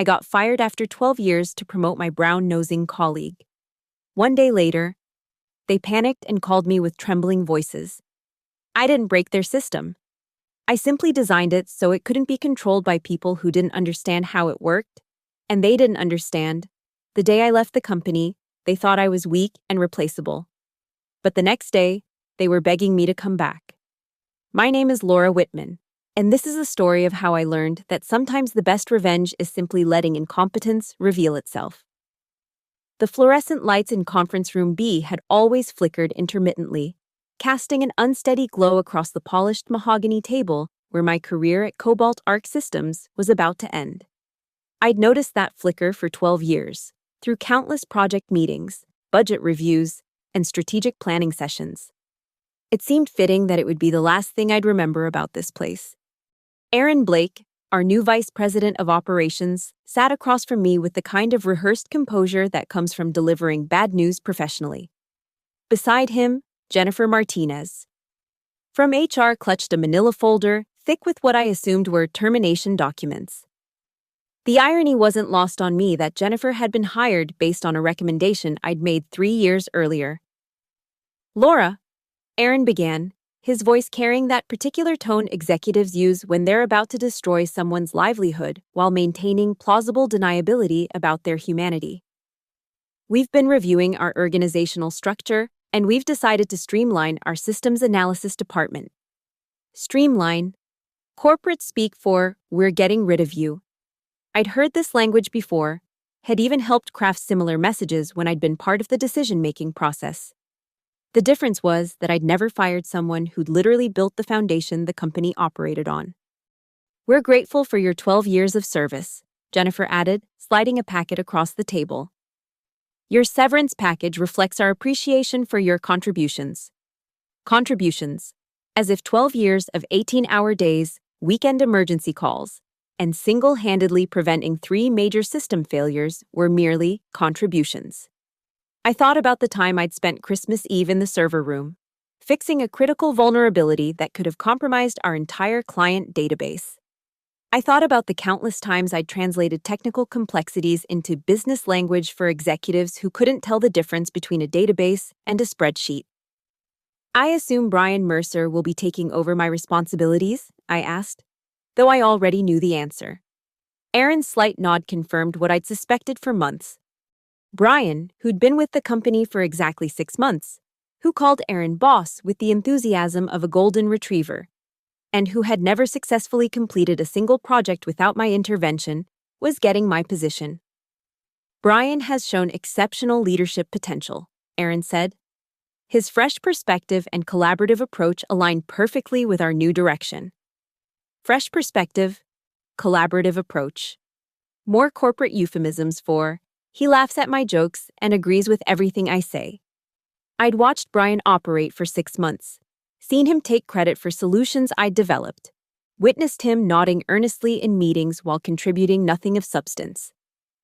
I got fired after 12 years to promote my brown-nosing colleague. One day later, they panicked and called me with trembling voices. I didn't break their system. I simply designed it so it couldn't be controlled by people who didn't understand how it worked, and they didn't understand. The day I left the company, they thought I was weak and replaceable. But the next day, they were begging me to come back. My name is Laura Whitman, and this is a story of how I learned that sometimes the best revenge is simply letting incompetence reveal itself. The fluorescent lights in conference room B had always flickered intermittently, casting an unsteady glow across the polished mahogany table where my career at Cobalt Arc Systems was about to end. I'd noticed that flicker for 12 years, through countless project meetings, budget reviews, and strategic planning sessions. It seemed fitting that it would be the last thing I'd remember about this place. Aaron Blake, our new vice president of operations, sat across from me with the kind of rehearsed composure that comes from delivering bad news professionally. Beside him, Jennifer Martinez. From HR clutched a manila folder, thick with what I assumed were termination documents. The irony wasn't lost on me that Jennifer had been hired based on a recommendation I'd made 3 years earlier. Laura, Aaron began, his voice carrying that particular tone executives use when they're about to destroy someone's livelihood while maintaining plausible deniability about their humanity. We've been reviewing our organizational structure, and we've decided to streamline our systems analysis department. Streamline. Corporate speak for, we're getting rid of you. I'd heard this language before, had even helped craft similar messages when I'd been part of the decision-making process. The difference was that I'd never fired someone who'd literally built the foundation the company operated on. We're grateful for your 12 years of service, Jennifer added, sliding a packet across the table. Your severance package reflects our appreciation for your contributions. Contributions, as if 12 years of 18-hour days, weekend emergency calls, and single-handedly preventing 3 major system failures were merely contributions. I thought about the time I'd spent Christmas Eve in the server room, fixing a critical vulnerability that could have compromised our entire client database. I thought about the countless times I'd translated technical complexities into business language for executives who couldn't tell the difference between a database and a spreadsheet. I assume Brian Mercer will be taking over my responsibilities, I asked, though I already knew the answer. Aaron's slight nod confirmed what I'd suspected for months. Brian, who'd been with the company for exactly 6 months, who called Aaron boss with the enthusiasm of a golden retriever, and who had never successfully completed a single project without my intervention, was getting my position. Brian has shown exceptional leadership potential, Aaron said. His fresh perspective and collaborative approach aligned perfectly with our new direction. Fresh perspective, collaborative approach. More corporate euphemisms for, he laughs at my jokes and agrees with everything I say. I'd watched Brian operate for 6 months, seen him take credit for solutions I'd developed, witnessed him nodding earnestly in meetings while contributing nothing of substance.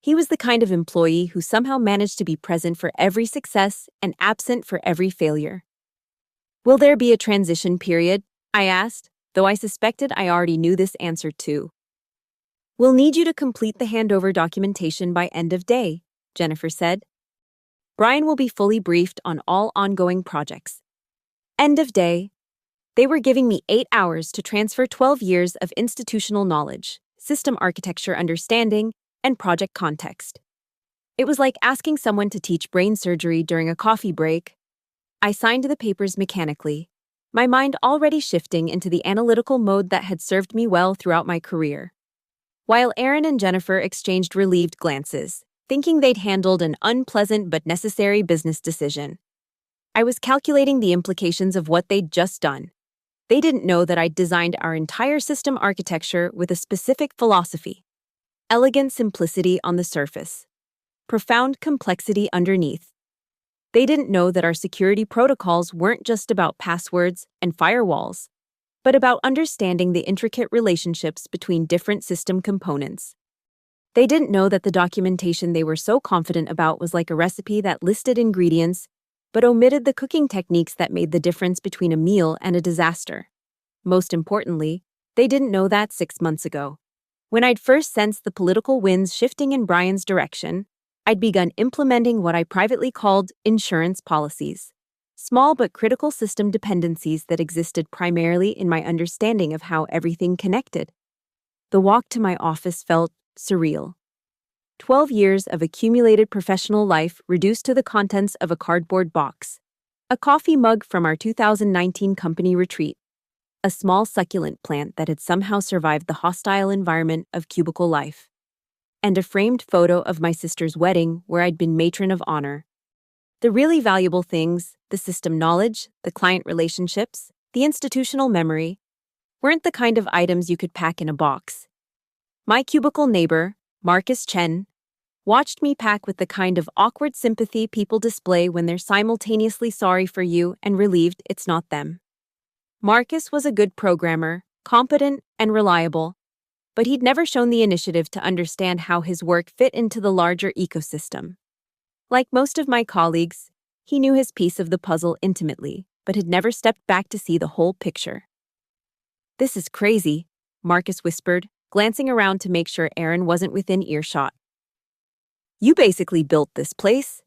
He was the kind of employee who somehow managed to be present for every success and absent for every failure. Will there be a transition period? I asked, though I suspected I already knew this answer too. We'll need you to complete the handover documentation by end of day, Jennifer said. Brian will be fully briefed on all ongoing projects. End of day. They were giving me 8 hours to transfer 12 years of institutional knowledge, system architecture understanding, and project context. It was like asking someone to teach brain surgery during a coffee break. I signed the papers mechanically, my mind already shifting into the analytical mode that had served me well throughout my career. While Aaron and Jennifer exchanged relieved glances, thinking they'd handled an unpleasant but necessary business decision, I was calculating the implications of what they'd just done. They didn't know that I'd designed our entire system architecture with a specific philosophy. Elegant simplicity on the surface, profound complexity underneath. They didn't know that our security protocols weren't just about passwords and firewalls, but about understanding the intricate relationships between different system components. They didn't know that the documentation they were so confident about was like a recipe that listed ingredients, but omitted the cooking techniques that made the difference between a meal and a disaster. Most importantly, they didn't know that 6 months ago, When I'd first sensed the political winds shifting in Brian's direction, I'd begun implementing what I privately called insurance policies, small but critical system dependencies that existed primarily in my understanding of how everything connected. The walk to my office felt surreal. 12 years of accumulated professional life reduced to the contents of a cardboard box, a coffee mug from our 2019 company retreat, a small succulent plant that had somehow survived the hostile environment of cubicle life, and a framed photo of my sister's wedding where I'd been matron of honor. The really valuable things, the system knowledge, the client relationships, the institutional memory, weren't the kind of items you could pack in a box. My cubicle neighbor, Marcus Chen, watched me pack with the kind of awkward sympathy people display when they're simultaneously sorry for you and relieved it's not them. Marcus was a good programmer, competent and reliable, but he'd never shown the initiative to understand how his work fit into the larger ecosystem. Like most of my colleagues, he knew his piece of the puzzle intimately, but had never stepped back to see the whole picture. "This is crazy," Marcus whispered, glancing around to make sure Aaron wasn't within earshot. "You basically built this place."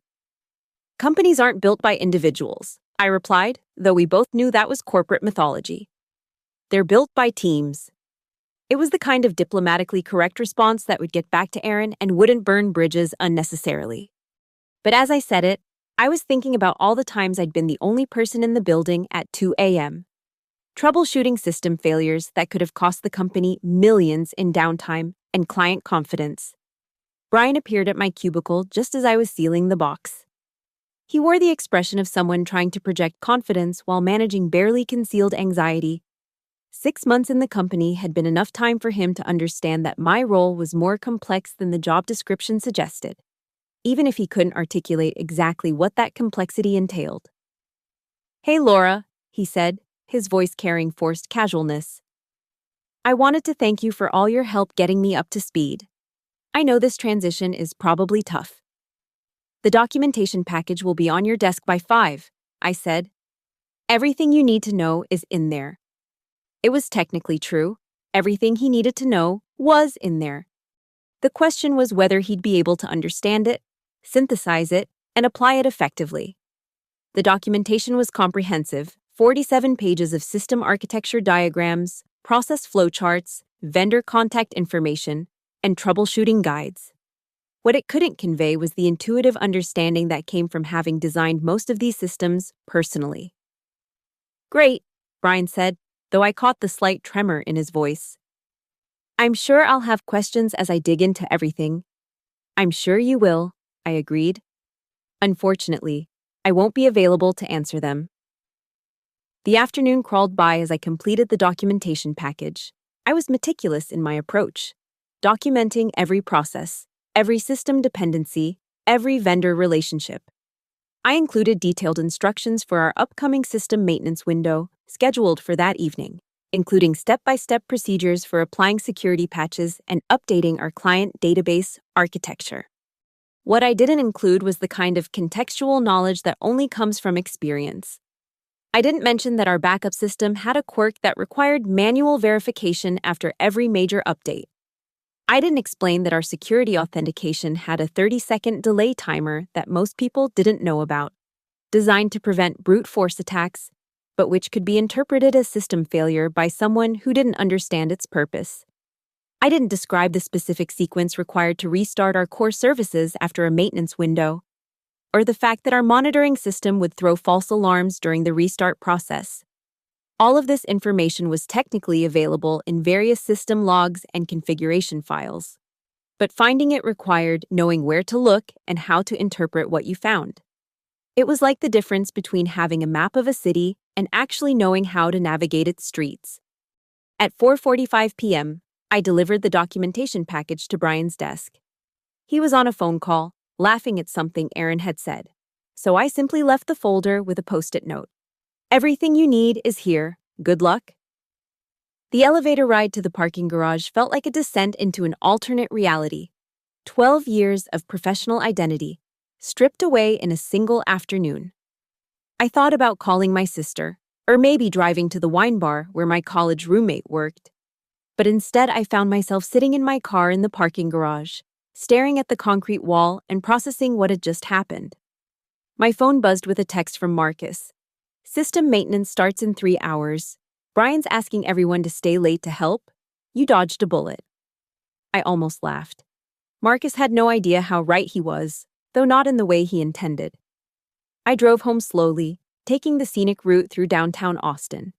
"Companies aren't built by individuals," I replied, though we both knew that was corporate mythology. "They're built by teams." It was the kind of diplomatically correct response that would get back to Aaron and wouldn't burn bridges unnecessarily. But as I said it, I was thinking about all the times I'd been the only person in the building at 2 a.m. troubleshooting system failures that could have cost the company millions in downtime and client confidence. Brian appeared at my cubicle just as I was sealing the box. He wore the expression of someone trying to project confidence while managing barely concealed anxiety. 6 months in the company had been enough time for him to understand that my role was more complex than the job description suggested, even if he couldn't articulate exactly what that complexity entailed. "Hey, Laura," he said, his voice carrying forced casualness. "I wanted to thank you for all your help getting me up to speed. I know this transition is probably tough." "The documentation package will be on your desk by 5, I said. "Everything you need to know is in there." It was technically true. Everything he needed to know was in there. The question was whether he'd be able to understand it, synthesize it, and apply it effectively. The documentation was comprehensive, 47 pages of system architecture diagrams, process flowcharts, vendor contact information, and troubleshooting guides. What it couldn't convey was the intuitive understanding that came from having designed most of these systems personally. "Great," Brian said, though I caught the slight tremor in his voice. "I'm sure I'll have questions as I dig into everything." "I'm sure you will," I agreed. "Unfortunately, I won't be available to answer them." The afternoon crawled by as I completed the documentation package. I was meticulous in my approach, documenting every process, every system dependency, every vendor relationship. I included detailed instructions for our upcoming system maintenance window, scheduled for that evening, including step-by-step procedures for applying security patches and updating our client database architecture. What I didn't include was the kind of contextual knowledge that only comes from experience. I didn't mention that our backup system had a quirk that required manual verification after every major update. I didn't explain that our security authentication had a 30-second delay timer that most people didn't know about, designed to prevent brute force attacks, but which could be interpreted as system failure by someone who didn't understand its purpose. I didn't describe the specific sequence required to restart our core services after a maintenance window, or the fact that our monitoring system would throw false alarms during the restart process. All of this information was technically available in various system logs and configuration files, but finding it required knowing where to look and how to interpret what you found. It was like the difference between having a map of a city and actually knowing how to navigate its streets. At 4:45 p.m., I delivered the documentation package to Brian's desk. He was on a phone call, laughing at something Aaron had said, so I simply left the folder with a post-it note. "Everything you need is here. Good luck." The elevator ride to the parking garage felt like a descent into an alternate reality. 12 years of professional identity, stripped away in a single afternoon. I thought about calling my sister, or maybe driving to the wine bar where my college roommate worked. But instead, I found myself sitting in my car in the parking garage, staring at the concrete wall and processing what had just happened. My phone buzzed with a text from Marcus. System maintenance starts in 3 hours. Brian's asking everyone to stay late to help. You dodged a bullet. I almost laughed. Marcus had no idea how right he was, though not in the way he intended. I drove home slowly, taking the scenic route through downtown Austin.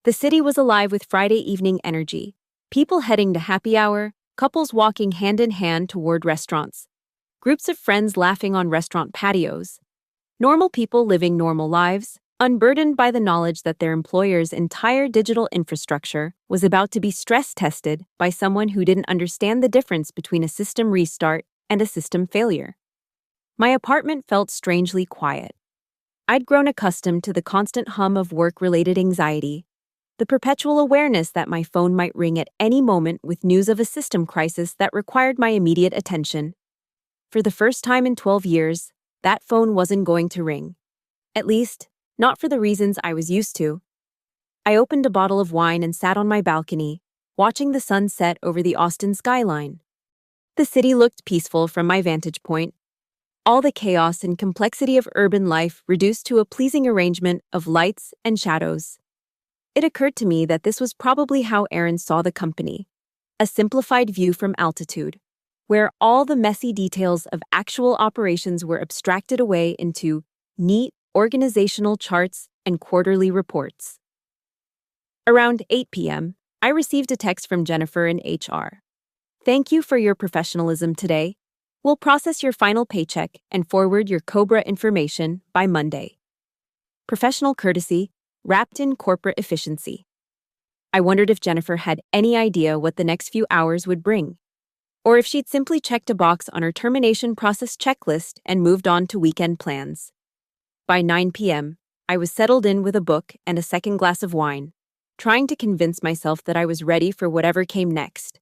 The city was alive with Friday evening energy. People heading to happy hour, couples walking hand in hand toward restaurants, groups of friends laughing on restaurant patios. Normal people living normal lives, unburdened by the knowledge that their employer's entire digital infrastructure was about to be stress-tested by someone who didn't understand the difference between a system restart and a system failure. My apartment felt strangely quiet. I'd grown accustomed to the constant hum of work-related anxiety, the perpetual awareness that my phone might ring at any moment with news of a system crisis that required my immediate attention. For the first time in 12 years, that phone wasn't going to ring. At least, not for the reasons I was used to. I opened a bottle of wine and sat on my balcony, watching the sun set over the Austin skyline. The city looked peaceful from my vantage point, all the chaos and complexity of urban life reduced to a pleasing arrangement of lights and shadows. It occurred to me that this was probably how Aaron saw the company, a simplified view from altitude, where all the messy details of actual operations were abstracted away into neat, organizational charts and quarterly reports. Around 8 p.m., I received a text from Jennifer in HR. Thank you for your professionalism today. We'll process your final paycheck and forward your COBRA information by Monday. Professional courtesy, wrapped in corporate efficiency. I wondered if Jennifer had any idea what the next few hours would bring, or if she'd simply checked a box on her termination process checklist and moved on to weekend plans. By 9 p.m., I was settled in with a book and a second glass of wine, trying to convince myself that I was ready for whatever came next.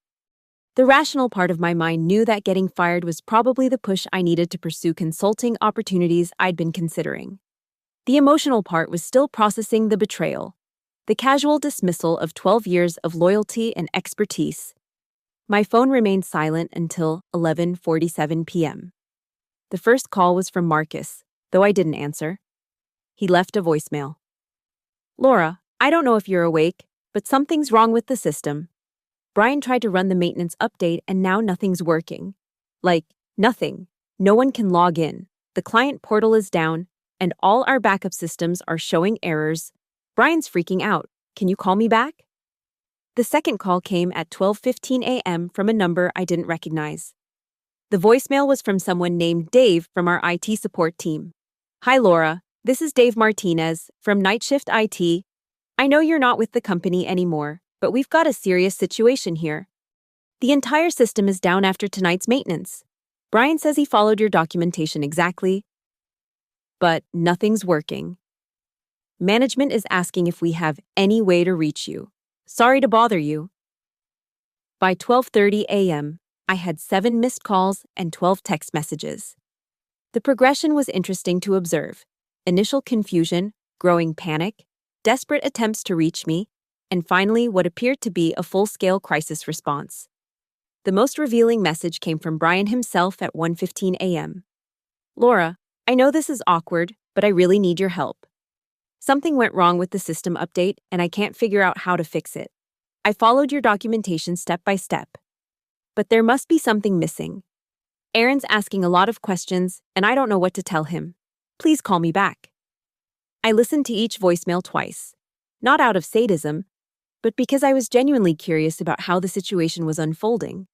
The rational part of my mind knew that getting fired was probably the push I needed to pursue consulting opportunities I'd been considering. The emotional part was still processing the betrayal, the casual dismissal of 12 years of loyalty and expertise. My phone remained silent until 11:47 p.m. The first call was from Marcus, though I didn't answer. He left a voicemail. Laura, I don't know if you're awake, but something's wrong with the system. Brian tried to run the maintenance update and now nothing's working. Like, nothing. No one can log in. The client portal is down, and all our backup systems are showing errors. Brian's freaking out. Can you call me back? The second call came at 12:15 a.m. from a number I didn't recognize. The voicemail was from someone named Dave from our IT support team. Hi, Laura. This is Dave Martinez from Night Shift IT. I know you're not with the company anymore, but we've got a serious situation here. The entire system is down after tonight's maintenance. Brian says he followed your documentation exactly, but nothing's working. Management is asking if we have any way to reach you. Sorry to bother you. By 12:30 a.m., I had 7 missed calls and 12 text messages. The progression was interesting to observe. Initial confusion, growing panic, desperate attempts to reach me, and finally what appeared to be a full-scale crisis response. The most revealing message came from Brian himself at 1:15 a.m. Laura, I know this is awkward, but I really need your help. Something went wrong with the system update, and I can't figure out how to fix it. I followed your documentation step by step. But there must be something missing. Aaron's asking a lot of questions, and I don't know what to tell him. Please call me back. I listened to each voicemail twice, not out of sadism, but because I was genuinely curious about how the situation was unfolding.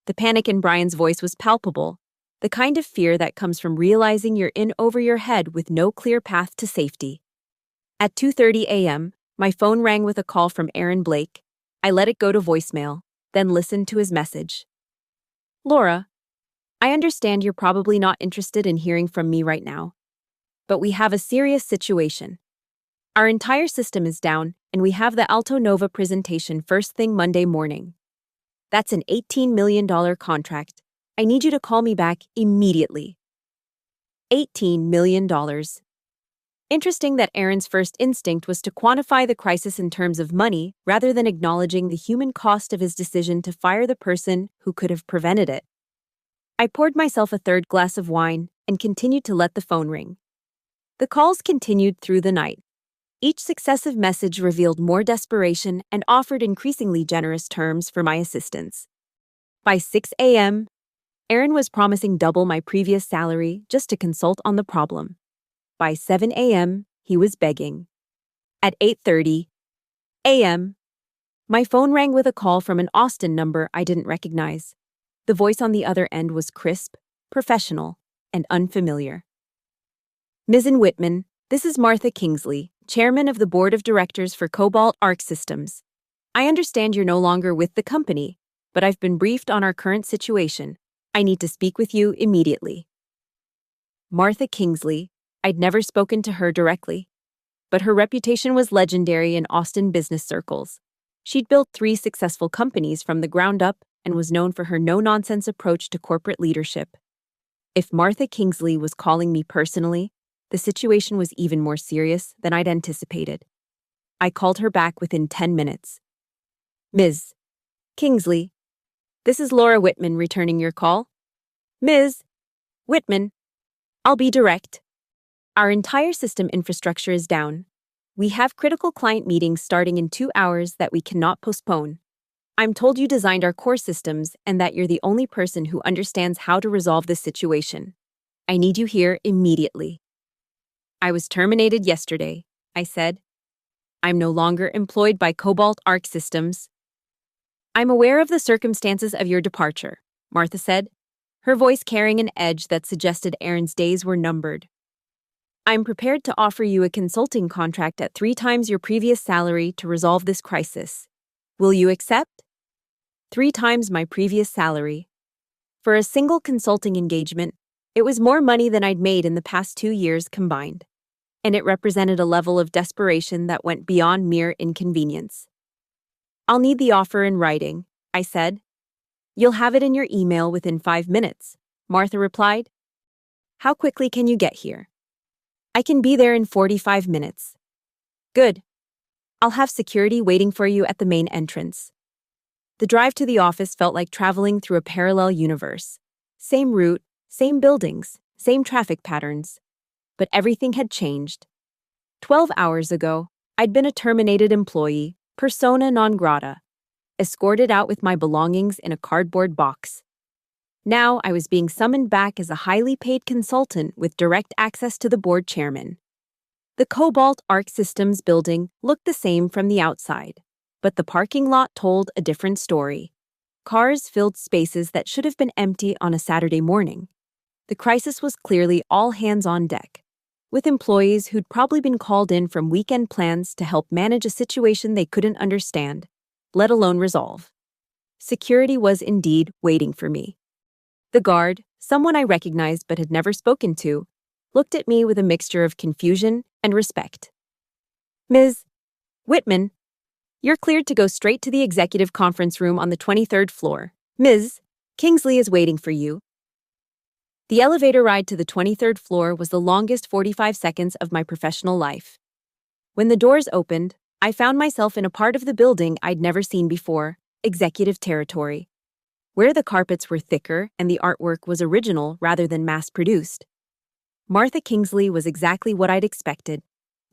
The panic in Brian's voice was palpable, the kind of fear that comes from realizing you're in over your head with no clear path to safety. At 2:30 a.m., my phone rang with a call from Aaron Blake. I let it go to voicemail, then listened to his message. Laura, I understand you're probably not interested in hearing from me right now, but we have a serious situation. Our entire system is down, and we have the Alto Nova presentation first thing Monday morning. That's an $18 million contract. I need you to call me back immediately. $18 million. Interesting that Aaron's first instinct was to quantify the crisis in terms of money rather than acknowledging the human cost of his decision to fire the person who could have prevented it. I poured myself a third glass of wine and continued to let the phone ring. The calls continued through the night. Each successive message revealed more desperation and offered increasingly generous terms for my assistance. By 6 a.m., Aaron was promising double my previous salary just to consult on the problem. By 7 a.m., he was begging. At 8:30 a.m., my phone rang with a call from an Austin number I didn't recognize. The voice on the other end was crisp, professional, and unfamiliar. Ms. Whitman, this is Martha Kingsley, chairman of the board of directors for Cobalt Arc Systems. I understand you're no longer with the company, but I've been briefed on our current situation. I need to speak with you immediately. Martha Kingsley, I'd never spoken to her directly, but her reputation was legendary in Austin business circles. She'd built 3 successful companies from the ground up and was known for her no-nonsense approach to corporate leadership. If Martha Kingsley was calling me personally, the situation was even more serious than I'd anticipated. I called her back within 10 minutes. Ms. Kingsley, this is Laura Whitman returning your call. Ms. Whitman, I'll be direct. Our entire system infrastructure is down. We have critical client meetings starting in 2 hours that we cannot postpone. I'm told you designed our core systems and that you're the only person who understands how to resolve this situation. I need you here immediately. I was terminated yesterday, I said. I'm no longer employed by Cobalt Arc Systems. I'm aware of the circumstances of your departure, Martha said, her voice carrying an edge that suggested Aaron's days were numbered. I'm prepared to offer you a consulting contract at 3 times your previous salary to resolve this crisis. Will you accept? 3 times my previous salary. For a single consulting engagement, it was more money than I'd made in the past 2 years combined, and it represented a level of desperation that went beyond mere inconvenience. I'll need the offer in writing, I said. You'll have it in your email within 5 minutes, Martha replied. How quickly can you get here? I can be there in 45 minutes. Good. I'll have security waiting for you at the main entrance. The drive to the office felt like traveling through a parallel universe. Same route, same buildings, same traffic patterns. But everything had changed. 12 hours ago, I'd been a terminated employee, persona non grata, escorted out with my belongings in a cardboard box. Now I was being summoned back as a highly paid consultant with direct access to the board chairman. The Cobalt Arc Systems building looked the same from the outside, but the parking lot told a different story. Cars filled spaces that should have been empty on a Saturday morning. The crisis was clearly all hands on deck, with employees who'd probably been called in from weekend plans to help manage a situation they couldn't understand, let alone resolve. Security was indeed waiting for me. The guard, someone I recognized but had never spoken to, looked at me with a mixture of confusion and respect. Ms. Whitman, you're cleared to go straight to the executive conference room on the 23rd floor. Ms. Kingsley is waiting for you. The elevator ride to the 23rd floor was the longest 45 seconds of my professional life. When the doors opened, I found myself in a part of the building I'd never seen before, executive territory, where the carpets were thicker and the artwork was original rather than mass-produced. Martha Kingsley was exactly what I'd expected.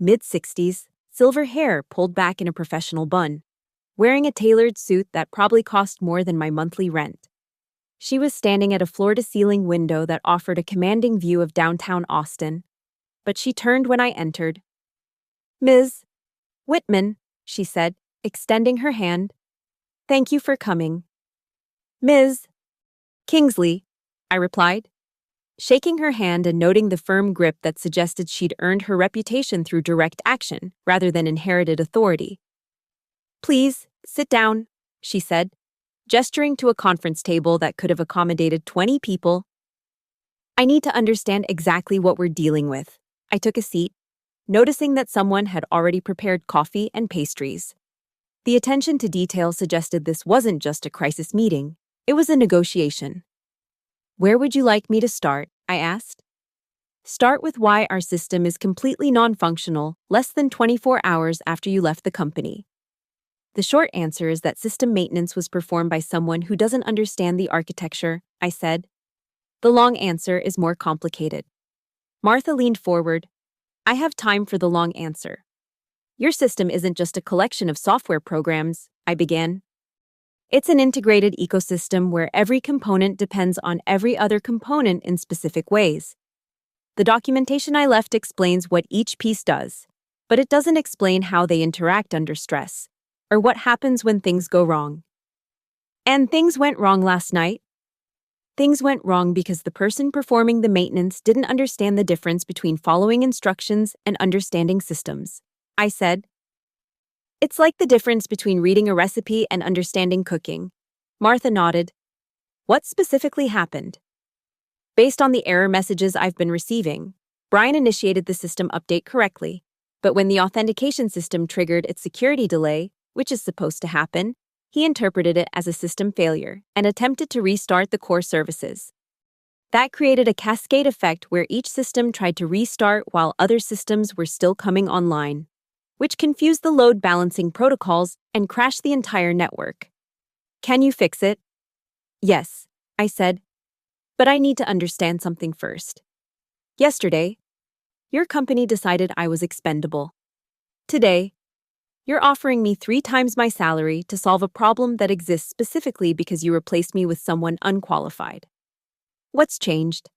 Mid-60s, silver hair pulled back in a professional bun, wearing a tailored suit that probably cost more than my monthly rent. She was standing at a floor-to-ceiling window that offered a commanding view of downtown Austin, but she turned when I entered. Ms. Whitman, she said, extending her hand. Thank you for coming. Ms. Kingsley, I replied, shaking her hand and noting the firm grip that suggested she'd earned her reputation through direct action rather than inherited authority. Please, sit down, she said, gesturing to a conference table that could have accommodated 20 people. I need to understand exactly what we're dealing with. I took a seat, noticing that someone had already prepared coffee and pastries. The attention to detail suggested this wasn't just a crisis meeting. It was a negotiation. Where would you like me to start? I asked. Start with why our system is completely non-functional less than 24 hours after you left the company. The short answer is that system maintenance was performed by someone who doesn't understand the architecture, I said. The long answer is more complicated. Martha leaned forward. I have time for the long answer. Your system isn't just a collection of software programs, I began. It's an integrated ecosystem where every component depends on every other component in specific ways. The documentation I left explains what each piece does, but it doesn't explain how they interact under stress, or what happens when things go wrong. And things went wrong last night. Things went wrong because the person performing the maintenance didn't understand the difference between following instructions and understanding systems, I said. It's like the difference between reading a recipe and understanding cooking. Martha nodded. What specifically happened? Based on the error messages I've been receiving, Brian initiated the system update correctly, but when the authentication system triggered its security delay, which is supposed to happen, he interpreted it as a system failure and attempted to restart the core services. That created a cascade effect where each system tried to restart while other systems were still coming online, which confused the load balancing protocols and crashed the entire network. Can you fix it? Yes, I said. But I need to understand something first. Yesterday, your company decided I was expendable. Today, you're offering me 3 times my salary to solve a problem that exists specifically because you replaced me with someone unqualified. What's changed?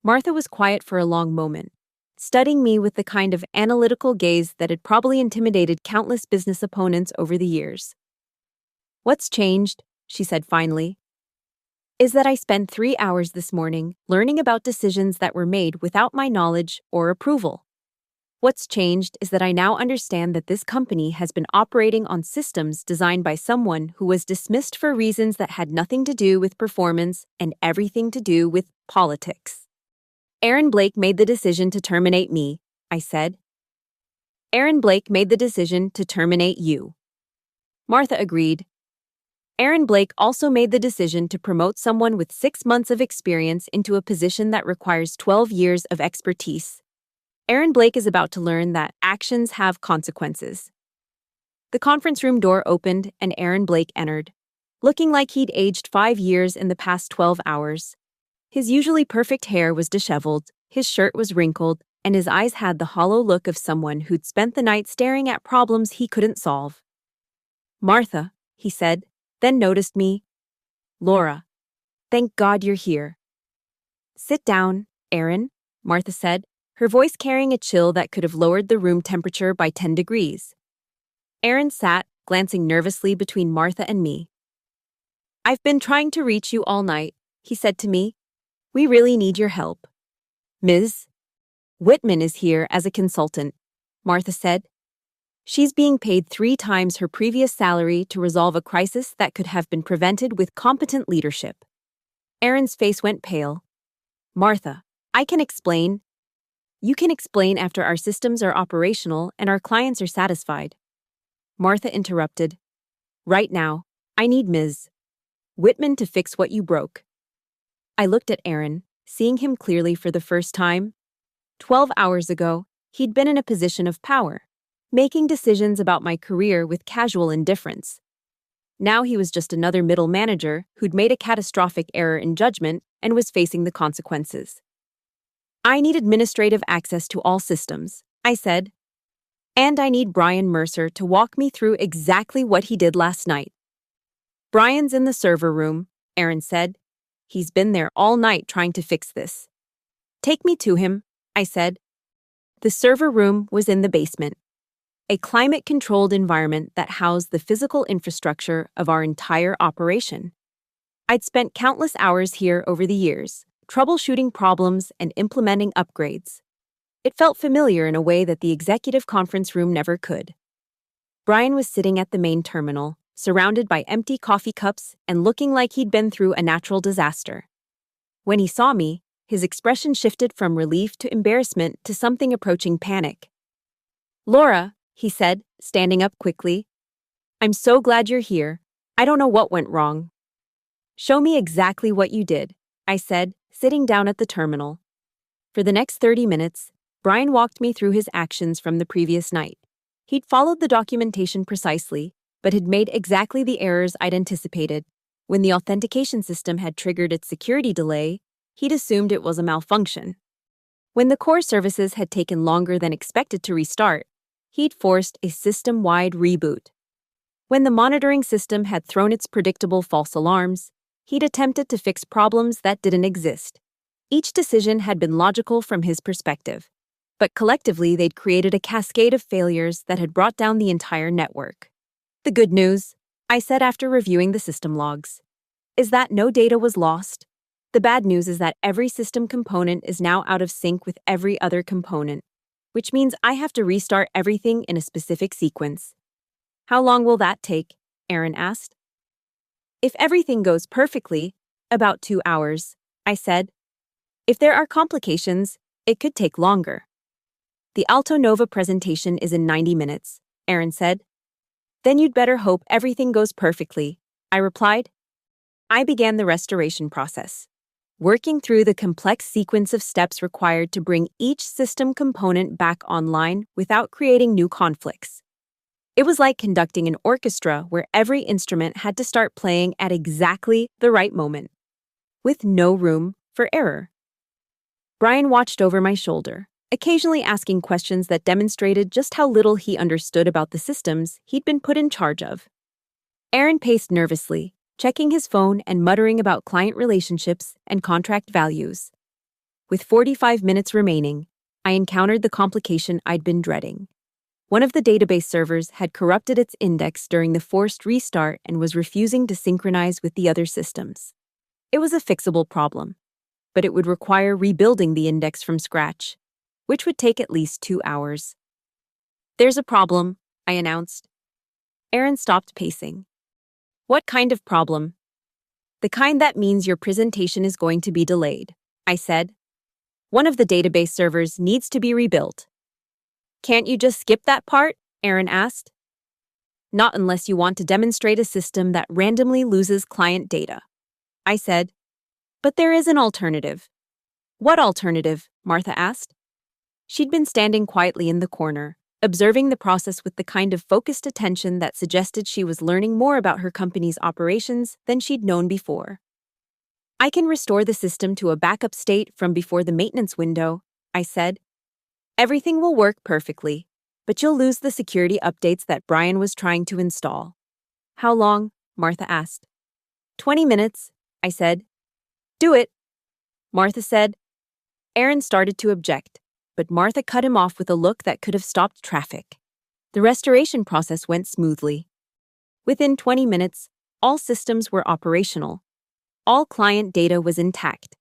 Martha was quiet for a long moment, studying me with the kind of analytical gaze that had probably intimidated countless business opponents over the years. What's changed, she said finally, is that I spent 3 hours this morning learning about decisions that were made without my knowledge or approval. What's changed is that I now understand that this company has been operating on systems designed by someone who was dismissed for reasons that had nothing to do with performance and everything to do with politics. Aaron Blake made the decision to terminate me, I said. Aaron Blake made the decision to terminate you. Martha agreed. Aaron Blake also made the decision to promote someone with 6 months of experience into a position that requires 12 years of expertise. Aaron Blake is about to learn that actions have consequences. The conference room door opened and Aaron Blake entered, looking like he'd aged 5 years in the past 12 hours. His usually perfect hair was disheveled, his shirt was wrinkled, and his eyes had the hollow look of someone who'd spent the night staring at problems he couldn't solve. Martha, he said, then noticed me. Laura, thank God you're here. Sit down, Aaron, Martha said, her voice carrying a chill that could have lowered the room temperature by 10 degrees. Aaron sat, glancing nervously between Martha and me. I've been trying to reach you all night, he said to me. We really need your help. Ms. Whitman is here as a consultant, Martha said. She's being paid 3 times her previous salary to resolve a crisis that could have been prevented with competent leadership. Aaron's face went pale. Martha, I can explain. You can explain after our systems are operational and our clients are satisfied. Martha interrupted. Right now, I need Ms. Whitman to fix what you broke. I looked at Aaron, seeing him clearly for the first time. 12 hours ago, he'd been in a position of power, making decisions about my career with casual indifference. Now he was just another middle manager who'd made a catastrophic error in judgment and was facing the consequences. I need administrative access to all systems, I said. And I need Brian Mercer to walk me through exactly what he did last night. Brian's in the server room, Aaron said. He's been there all night trying to fix this. Take me to him, I said. The server room was in the basement, a climate-controlled environment that housed the physical infrastructure of our entire operation. I'd spent countless hours here over the years, troubleshooting problems and implementing upgrades. It felt familiar in a way that the executive conference room never could. Brian was sitting at the main terminal, surrounded by empty coffee cups and looking like he'd been through a natural disaster. When he saw me, his expression shifted from relief to embarrassment to something approaching panic. Laura, he said, standing up quickly. I'm so glad you're here. I don't know what went wrong. Show me exactly what you did, I said, sitting down at the terminal. For the next 30 minutes, Brian walked me through his actions from the previous night. He'd followed the documentation precisely, but had made exactly the errors I'd anticipated. When the authentication system had triggered its security delay, he'd assumed it was a malfunction. When the core services had taken longer than expected to restart, he'd forced a system-wide reboot. When the monitoring system had thrown its predictable false alarms, he'd attempted to fix problems that didn't exist. Each decision had been logical from his perspective, but collectively they'd created a cascade of failures that had brought down the entire network. The good news, I said after reviewing the system logs, is that no data was lost. The bad news is that every system component is now out of sync with every other component, which means I have to restart everything in a specific sequence. How long will that take? Aaron asked. If everything goes perfectly, about 2 hours, I said. If there are complications, it could take longer. The Alto Nova presentation is in 90 minutes, Aaron said. Then you'd better hope everything goes perfectly, I replied. I began the restoration process, working through the complex sequence of steps required to bring each system component back online without creating new conflicts. It was like conducting an orchestra where every instrument had to start playing at exactly the right moment, with no room for error. Brian watched over my shoulder, occasionally asking questions that demonstrated just how little he understood about the systems he'd been put in charge of. Aaron paced nervously, checking his phone and muttering about client relationships and contract values. With 45 minutes remaining, I encountered the complication I'd been dreading. One of the database servers had corrupted its index during the forced restart and was refusing to synchronize with the other systems. It was a fixable problem, but it would require rebuilding the index from scratch, which would take at least 2 hours. There's a problem, I announced. Aaron stopped pacing. What kind of problem? The kind that means your presentation is going to be delayed, I said. One of the database servers needs to be rebuilt. Can't you just skip that part? Aaron asked. Not unless you want to demonstrate a system that randomly loses client data, I said. But there is an alternative. What alternative? Martha asked. She'd been standing quietly in the corner, observing the process with the kind of focused attention that suggested she was learning more about her company's operations than she'd known before. I can restore the system to a backup state from before the maintenance window, I said. Everything will work perfectly, but you'll lose the security updates that Brian was trying to install. How long? Martha asked. 20 minutes, I said. Do it, Martha said. Aaron started to object, but Martha cut him off with a look that could have stopped traffic. The restoration process went smoothly. Within 20 minutes, all systems were operational. All client data was intact,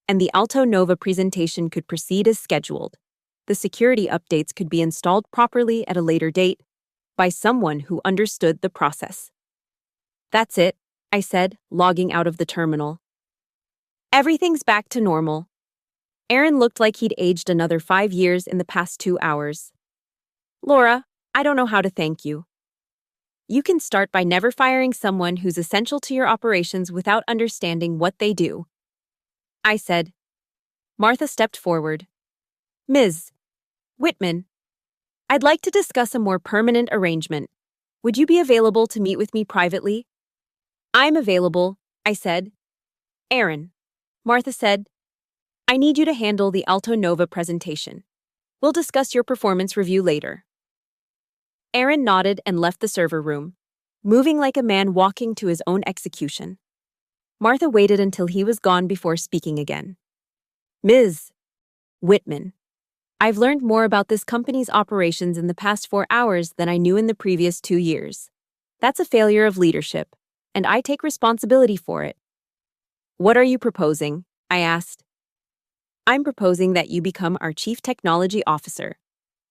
and the Alto Nova presentation could proceed as scheduled. The security updates could be installed properly at a later date by someone who understood the process. That's it, I said, logging out of the terminal. Everything's back to normal. Aaron looked like he'd aged another 5 years in the past 2 hours. Laura, I don't know how to thank you. You can start by never firing someone who's essential to your operations without understanding what they do, I said. Martha stepped forward. Ms. Whitman, I'd like to discuss a more permanent arrangement. Would you be available to meet with me privately? I'm available, I said. Aaron, Martha said, I need you to handle the Alto Nova presentation. We'll discuss your performance review later. Aaron nodded and left the server room, moving like a man walking to his own execution. Martha waited until he was gone before speaking again. Ms. Whitman, I've learned more about this company's operations in the past 4 hours than I knew in the previous 2 years. That's a failure of leadership, and I take responsibility for it. What are you proposing? I asked. I'm proposing that you become our Chief Technology Officer,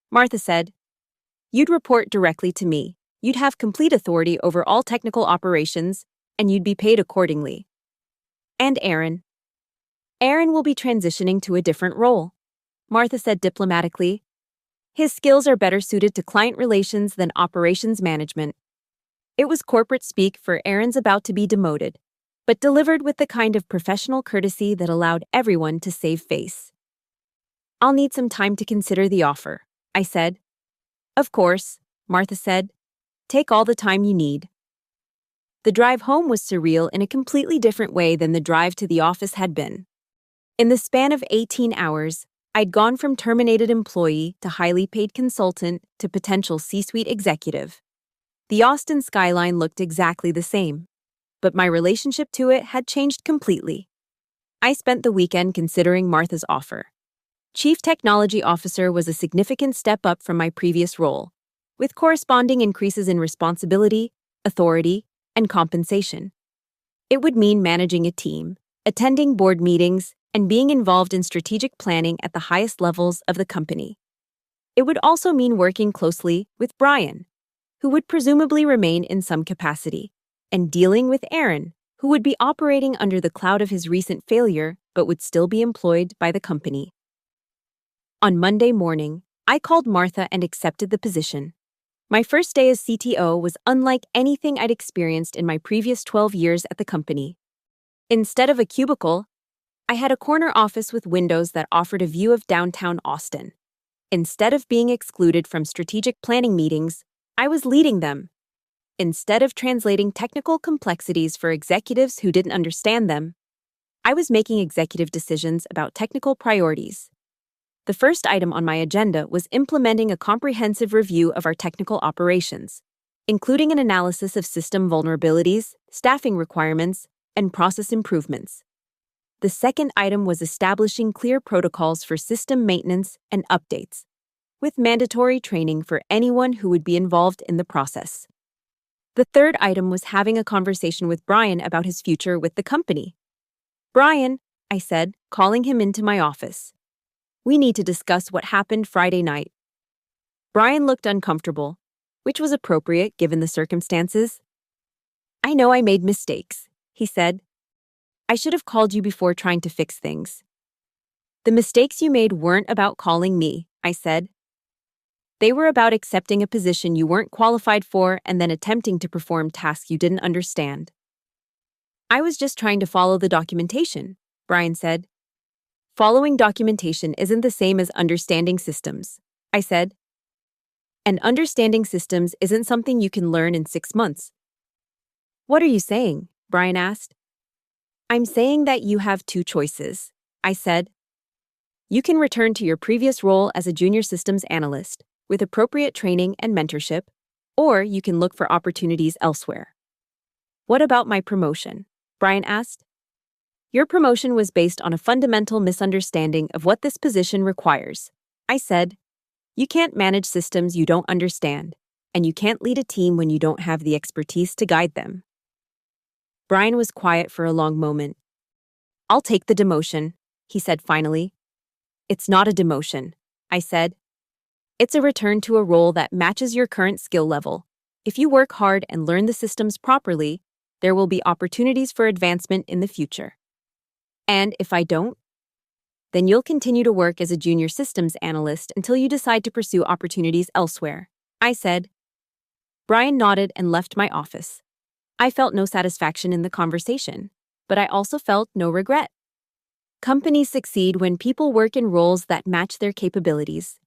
Martha said. You'd report directly to me. You'd have complete authority over all technical operations, and you'd be paid accordingly. And Aaron. Aaron will be transitioning to a different role, Martha said diplomatically. His skills are better suited to client relations than operations management. It was corporate speak for Aaron's about to be demoted, but delivered with the kind of professional courtesy that allowed everyone to save face. I'll need some time to consider the offer, I said. Of course, Martha said. Take all the time you need. The drive home was surreal in a completely different way than the drive to the office had been. In the span of 18 hours, I'd gone from terminated employee to highly paid consultant to potential C-suite executive. The Austin skyline looked exactly the same, but my relationship to it had changed completely. I spent the weekend considering Martha's offer. Chief Technology Officer was a significant step up from my previous role, with corresponding increases in responsibility, authority, and compensation. It would mean managing a team, attending board meetings, and being involved in strategic planning at the highest levels of the company. It would also mean working closely with Brian, who would presumably remain in some capacity, and dealing with Aaron, who would be operating under the cloud of his recent failure but would still be employed by the company. On Monday morning, I called Martha and accepted the position. My first day as CTO was unlike anything I'd experienced in my previous 12 years at the company. Instead of a cubicle, I had a corner office with windows that offered a view of downtown Austin. Instead of being excluded from strategic planning meetings, I was leading them. Instead of translating technical complexities for executives who didn't understand them, I was making executive decisions about technical priorities. The first item on my agenda was implementing a comprehensive review of our technical operations, including an analysis of system vulnerabilities, staffing requirements, and process improvements. The second item was establishing clear protocols for system maintenance and updates, with mandatory training for anyone who would be involved in the process. The third item was having a conversation with Brian about his future with the company. Brian, I said, calling him into my office. We need to discuss what happened Friday night. Brian looked uncomfortable, which was appropriate given the circumstances. I know I made mistakes, he said. I should have called you before trying to fix things. The mistakes you made weren't about calling me, I said. They were about accepting a position you weren't qualified for and then attempting to perform tasks you didn't understand. I was just trying to follow the documentation, Brian said. Following documentation isn't the same as understanding systems, I said. And understanding systems isn't something you can learn in 6 months. What are you saying? Brian asked. I'm saying that you have 2 choices, I said. You can return to your previous role as a junior systems analyst with appropriate training and mentorship, or you can look for opportunities elsewhere. What about my promotion? Brian asked. Your promotion was based on a fundamental misunderstanding of what this position requires, I said. You can't manage systems you don't understand, and you can't lead a team when you don't have the expertise to guide them. Brian was quiet for a long moment. I'll take the demotion, he said finally. It's not a demotion, I said. It's a return to a role that matches your current skill level. If you work hard and learn the systems properly, there will be opportunities for advancement in the future. And if I don't, then you'll continue to work as a junior systems analyst until you decide to pursue opportunities elsewhere, I said. Brian nodded and left my office. I felt no satisfaction in the conversation, but I also felt no regret. Companies succeed when people work in roles that match their capabilities.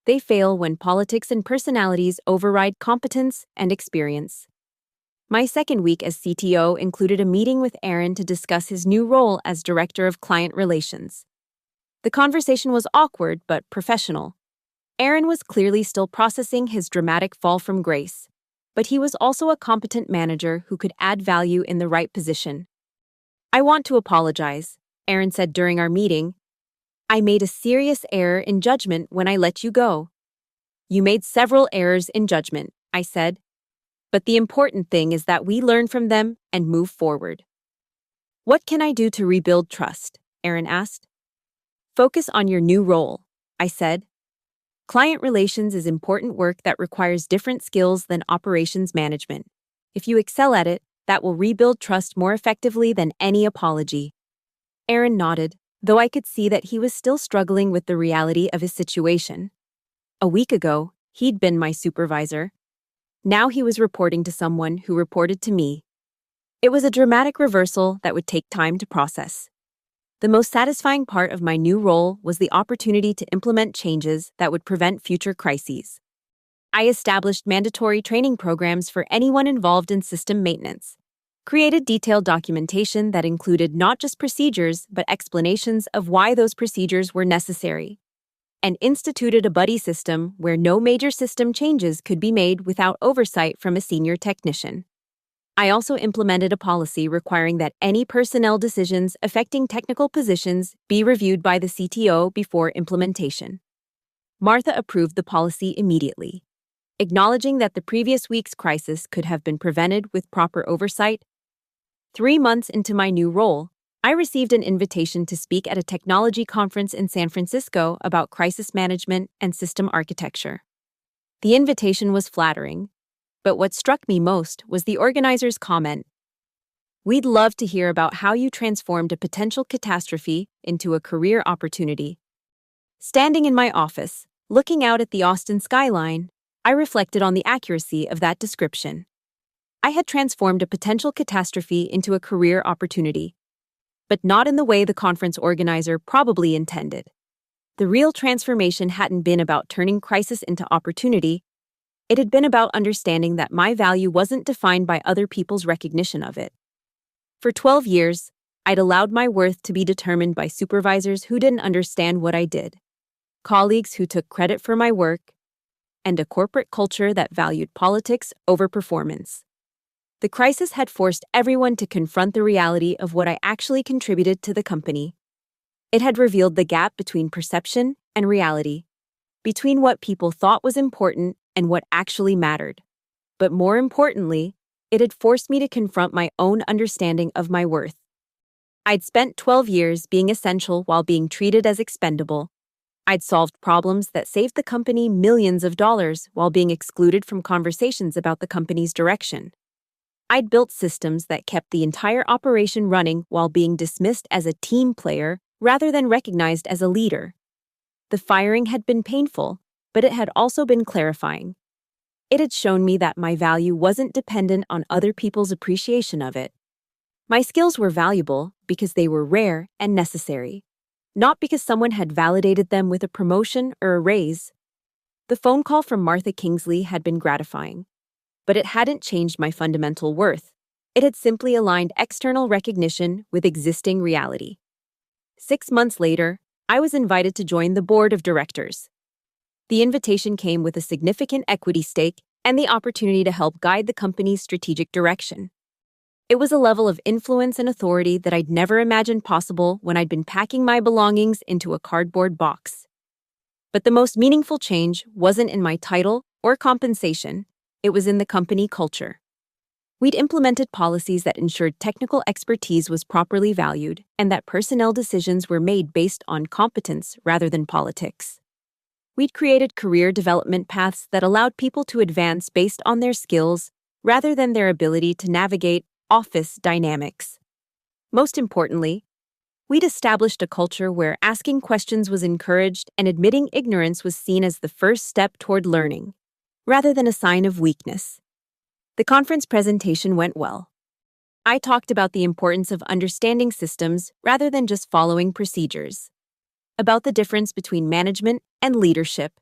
They fail when politics and personalities override competence and experience. My second week as CTO included a meeting with Aaron to discuss his new role as Director of Client Relations. The conversation was awkward but professional. Aaron was clearly still processing his dramatic fall from grace, but he was also a competent manager who could add value in the right position. I want to apologize, Aaron said during our meeting. I made a serious error in judgment when I let you go. You made several errors in judgment, I said. But the important thing is that we learn from them and move forward. What can I do to rebuild trust? Aaron asked. Focus on your new role, I said. Client relations is important work that requires different skills than operations management. If you excel at it, that will rebuild trust more effectively than any apology. Aaron nodded, though I could see that he was still struggling with the reality of his situation. A week ago, he'd been my supervisor. Now he was reporting to someone who reported to me. It was a dramatic reversal that would take time to process. The most satisfying part of my new role was the opportunity to implement changes that would prevent future crises. I established mandatory training programs for anyone involved in system maintenance, created detailed documentation that included not just procedures but explanations of why those procedures were necessary, and instituted a buddy system where no major system changes could be made without oversight from a senior technician. I also implemented a policy requiring that any personnel decisions affecting technical positions be reviewed by the CTO before implementation. Martha approved the policy immediately, acknowledging that the previous week's crisis could have been prevented with proper oversight. 3 months into my new role, I received an invitation to speak at a technology conference in San Francisco about crisis management and system architecture. The invitation was flattering, but what struck me most was the organizer's comment: "We'd love to hear about how you transformed a potential catastrophe into a career opportunity." Standing in my office, looking out at the Austin skyline, I reflected on the accuracy of that description. I had transformed a potential catastrophe into a career opportunity, but not in the way the conference organizer probably intended. The real transformation hadn't been about turning crisis into opportunity. It had been about understanding that my value wasn't defined by other people's recognition of it. For 12 years, I'd allowed my worth to be determined by supervisors who didn't understand what I did, colleagues who took credit for my work, and a corporate culture that valued politics over performance. The crisis had forced everyone to confront the reality of what I actually contributed to the company. It had revealed the gap between perception and reality, between what people thought was important and what actually mattered. But more importantly, it had forced me to confront my own understanding of my worth. I'd spent 12 years being essential while being treated as expendable. I'd solved problems that saved the company millions of dollars while being excluded from conversations about the company's direction. I'd built systems that kept the entire operation running while being dismissed as a team player rather than recognized as a leader. The firing had been painful, but it had also been clarifying. It had shown me that my value wasn't dependent on other people's appreciation of it. My skills were valuable because they were rare and necessary, not because someone had validated them with a promotion or a raise. The phone call from Martha Kingsley had been gratifying, but it hadn't changed my fundamental worth. It had simply aligned external recognition with existing reality. 6 months later, I was invited to join the board of directors. The invitation came with a significant equity stake and the opportunity to help guide the company's strategic direction. It was a level of influence and authority that I'd never imagined possible when I'd been packing my belongings into a cardboard box. But the most meaningful change wasn't in my title or compensation, it was in the company culture. We'd implemented policies that ensured technical expertise was properly valued and that personnel decisions were made based on competence rather than politics. We'd created career development paths that allowed people to advance based on their skills rather than their ability to navigate office dynamics. Most importantly, we'd established a culture where asking questions was encouraged and admitting ignorance was seen as the first step toward learning, rather than a sign of weakness. The conference presentation went well. I talked about the importance of understanding systems rather than just following procedures, about the difference between management and leadership,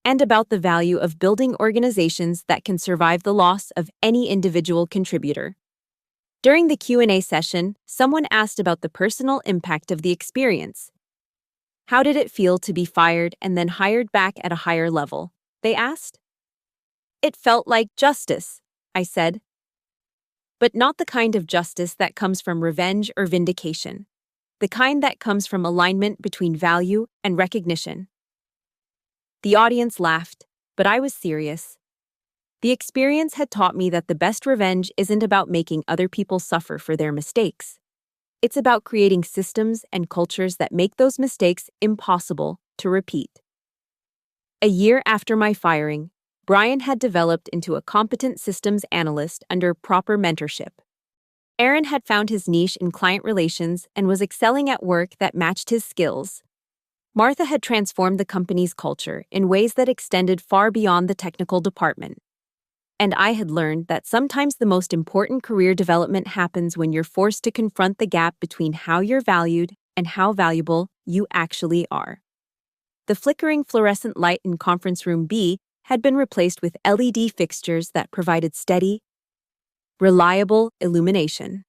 and about the value of building organizations that can survive the loss of any individual contributor. During the Q&A session, someone asked about the personal impact of the experience. How did it feel to be fired and then hired back at a higher level? They asked. It felt like justice, I said. But not the kind of justice that comes from revenge or vindication. The kind that comes from alignment between value and recognition. The audience laughed, but I was serious. The experience had taught me that the best revenge isn't about making other people suffer for their mistakes. It's about creating systems and cultures that make those mistakes impossible to repeat. A year after my firing, Brian had developed into a competent systems analyst under proper mentorship. Aaron had found his niche in client relations and was excelling at work that matched his skills. Martha had transformed the company's culture in ways that extended far beyond the technical department. And I had learned that sometimes the most important career development happens when you're forced to confront the gap between how you're valued and how valuable you actually are. The flickering fluorescent light in conference room B had been replaced with LED fixtures that provided steady, reliable illumination.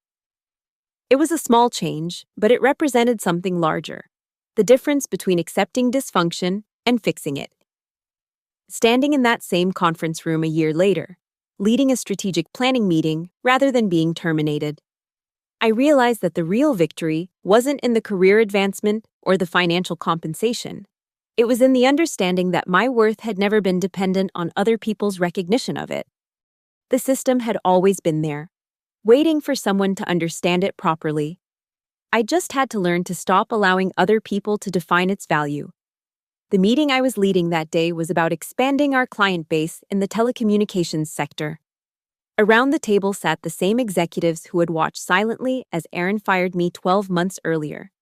It was a small change, but it represented something larger: the difference between accepting dysfunction and fixing it. Standing in that same conference room a year later, leading a strategic planning meeting rather than being terminated, I realized that the real victory wasn't in the career advancement or the financial compensation. It was in the understanding that my worth had never been dependent on other people's recognition of it. The system had always been there, waiting for someone to understand it properly. I just had to learn to stop allowing other people to define its value. The meeting I was leading that day was about expanding our client base in the telecommunications sector. Around the table sat the same executives who had watched silently as Aaron fired me 12 months earlier.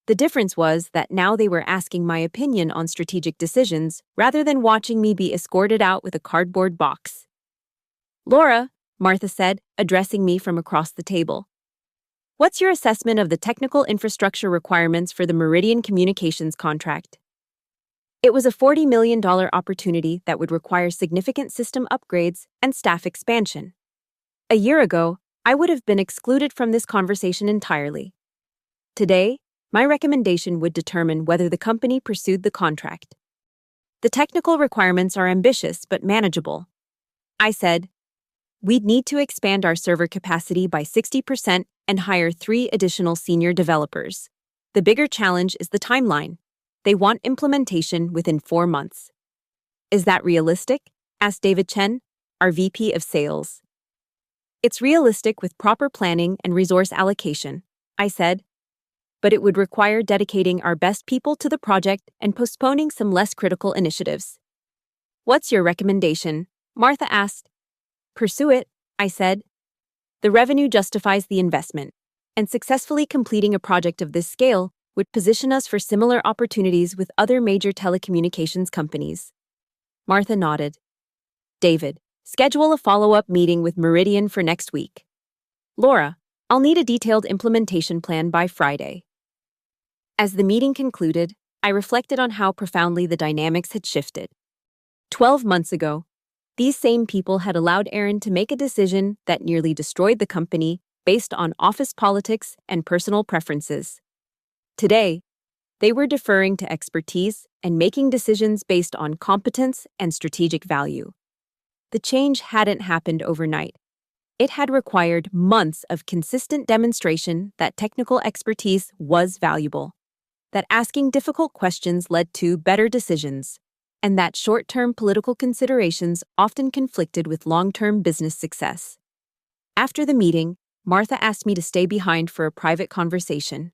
The difference was that now they were asking my opinion on strategic decisions rather than watching me be escorted out with a cardboard box. "Laura," Martha said, addressing me from across the table, "what's your assessment of the technical infrastructure requirements for the Meridian Communications contract?" It was a $40 million opportunity that would require significant system upgrades and staff expansion. A year ago, I would have been excluded from this conversation entirely. Today, my recommendation would determine whether the company pursued the contract. The technical requirements are ambitious but manageable. I said, "We'd need to expand our server capacity by 60% and hire 3 additional senior developers. The bigger challenge is the timeline. They want implementation within 4 months." "Is that realistic?" asked David Chen, our VP of Sales. "It's realistic with proper planning and resource allocation," I said, "but it would require dedicating our best people to the project and postponing some less critical initiatives." "What's your recommendation?" Martha asked. "Pursue it," I said. "The revenue justifies the investment, and successfully completing a project of this scale would position us for similar opportunities with other major telecommunications companies." Martha nodded. "David, schedule a follow-up meeting with Meridian for next week. Laura, I'll need a detailed implementation plan by Friday." As the meeting concluded, I reflected on how profoundly the dynamics had shifted. 12 months ago, these same people had allowed Aaron to make a decision that nearly destroyed the company based on office politics and personal preferences. Today, they were deferring to expertise and making decisions based on competence and strategic value. The change hadn't happened overnight. It had required months of consistent demonstration that technical expertise was valuable, that asking difficult questions led to better decisions, and that short-term political considerations often conflicted with long-term business success. After the meeting, Martha asked me to stay behind for a private conversation.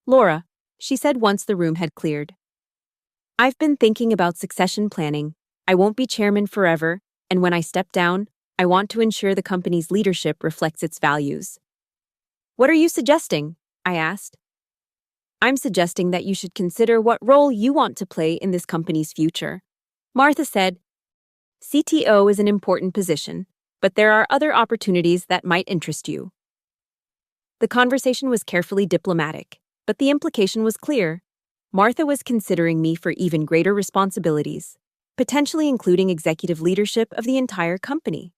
"Laura," she said once the room had cleared, "I've been thinking about succession planning. I won't be chairman forever, and when I step down, I want to ensure the company's leadership reflects its values." "What are you suggesting?" I asked. "I'm suggesting that you should consider what role you want to play in this company's future." Martha said, "CTO is an important position, but there are other opportunities that might interest you." The conversation was carefully diplomatic, but the implication was clear. Martha was considering me for even greater responsibilities, potentially including executive leadership of the entire company.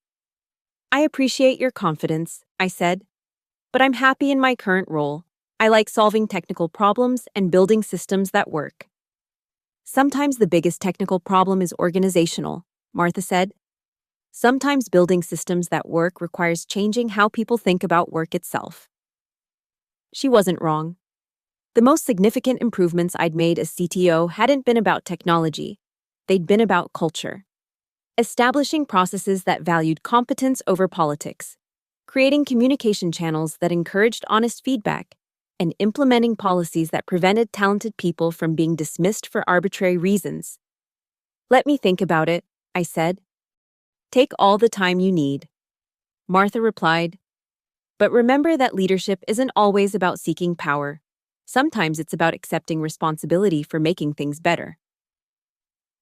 "I appreciate your confidence," I said, "but I'm happy in my current role. I like solving technical problems and building systems that work." "Sometimes the biggest technical problem is organizational," Martha said. "Sometimes building systems that work requires changing how people think about work itself." She wasn't wrong. The most significant improvements I'd made as CTO hadn't been about technology. They'd been about culture. Establishing processes that valued competence over politics, creating communication channels that encouraged honest feedback, and implementing policies that prevented talented people from being dismissed for arbitrary reasons. "Let me think about it," I said. "Take all the time you need." Martha replied, "But remember that leadership isn't always about seeking power. Sometimes it's about accepting responsibility for making things better."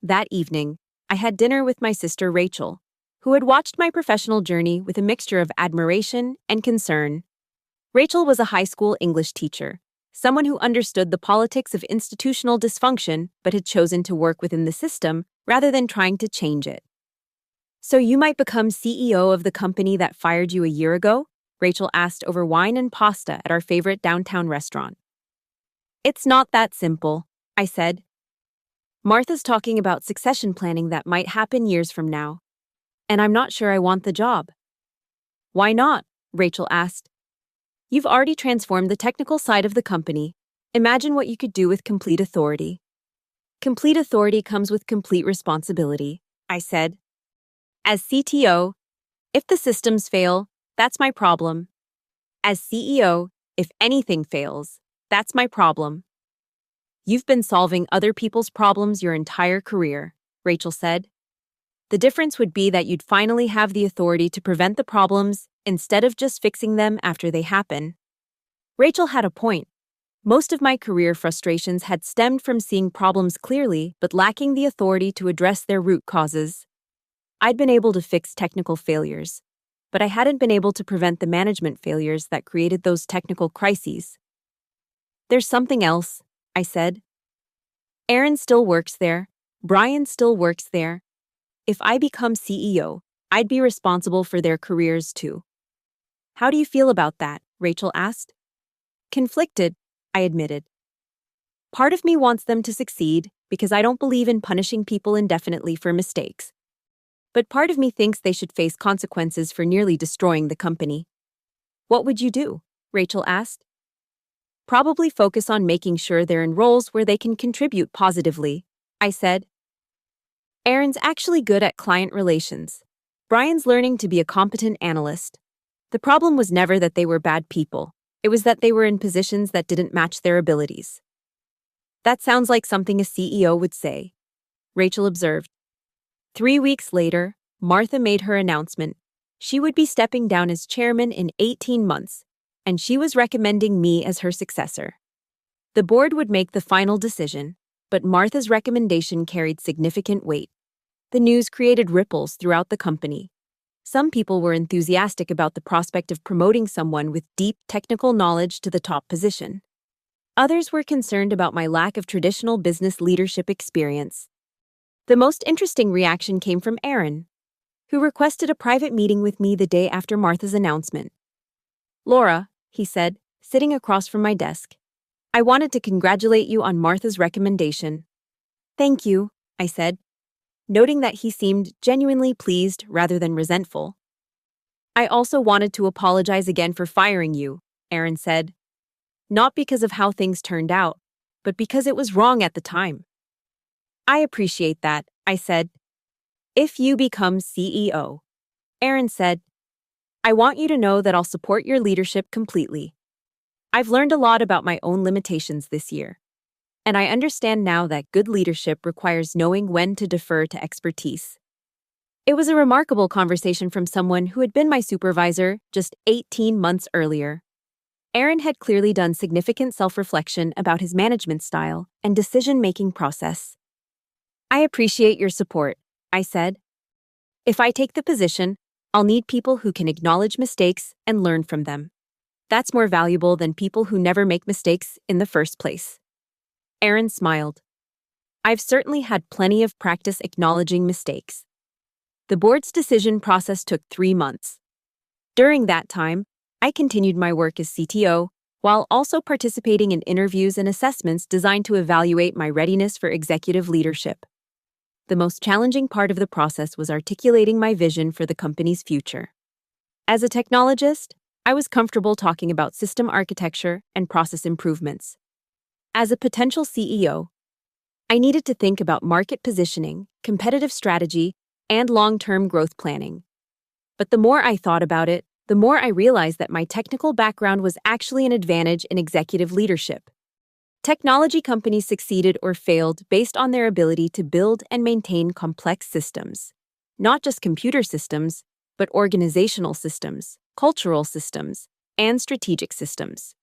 That evening, I had dinner with my sister Rachel, who had watched my professional journey with a mixture of admiration and concern. Rachel was a high school English teacher, someone who understood the politics of institutional dysfunction but had chosen to work within the system rather than trying to change it. "So you might become CEO of the company that fired you a year ago?" Rachel asked over wine and pasta at our favorite downtown restaurant. "It's not that simple," I said. "Martha's talking about succession planning that might happen years from now, and I'm not sure I want the job." "Why not?" Rachel asked. "You've already transformed the technical side of the company. Imagine what you could do with complete authority." "Complete authority comes with complete responsibility," I said. "As CTO, if the systems fail, that's my problem. As CEO, if anything fails, that's my problem." "You've been solving other people's problems your entire career," Rachel said. "The difference would be that you'd finally have the authority to prevent the problems instead of just fixing them after they happen." Rachel had a point. Most of my career frustrations had stemmed from seeing problems clearly but lacking the authority to address their root causes. I'd been able to fix technical failures, but I hadn't been able to prevent the management failures that created those technical crises. "There's something else," I said. "Aaron still works there. Brian still works there. If I become CEO, I'd be responsible for their careers too." "How do you feel about that?" Rachel asked. "Conflicted," I admitted. "Part of me wants them to succeed because I don't believe in punishing people indefinitely for mistakes. But part of me thinks they should face consequences for nearly destroying the company." "What would you do?" Rachel asked. "Probably focus on making sure they're in roles where they can contribute positively," I said. "Aaron's actually good at client relations. Brian's learning to be a competent analyst. The problem was never that they were bad people. It was that they were in positions that didn't match their abilities." "That sounds like something a CEO would say," Rachel observed. 3 weeks later, Martha made her announcement. She would be stepping down as chairman in 18 months, and she was recommending me as her successor. The board would make the final decision, but Martha's recommendation carried significant weight. The news created ripples throughout the company. Some people were enthusiastic about the prospect of promoting someone with deep technical knowledge to the top position. Others were concerned about my lack of traditional business leadership experience. The most interesting reaction came from Aaron, who requested a private meeting with me the day after Martha's announcement. "Laura," he said, sitting across from my desk, "I wanted to congratulate you on Martha's recommendation." "Thank you," I said, noting that he seemed genuinely pleased rather than resentful. "I also wanted to apologize again for firing you," Aaron said. "Not because of how things turned out, but because it was wrong at the time." "I appreciate that," I said. "If you become CEO," Aaron said, "I want you to know that I'll support your leadership completely. I've learned a lot about my own limitations this year, and I understand now that good leadership requires knowing when to defer to expertise." It was a remarkable conversation from someone who had been my supervisor just 18 months earlier. Aaron had clearly done significant self-reflection about his management style and decision-making process. "I appreciate your support," I said. "If I take the position, I'll need people who can acknowledge mistakes and learn from them. That's more valuable than people who never make mistakes in the first place." Aaron smiled. "I've certainly had plenty of practice acknowledging mistakes." The board's decision process took 3 months. During that time, I continued my work as CTO while also participating in interviews and assessments designed to evaluate my readiness for executive leadership. The most challenging part of the process was articulating my vision for the company's future. As a technologist, I was comfortable talking about system architecture and process improvements. As a potential CEO, I needed to think about market positioning, competitive strategy, and long-term growth planning. But the more I thought about it, the more I realized that my technical background was actually an advantage in executive leadership. Technology companies succeeded or failed based on their ability to build and maintain complex systems. Not just computer systems, but organizational systems, cultural systems, and strategic systems.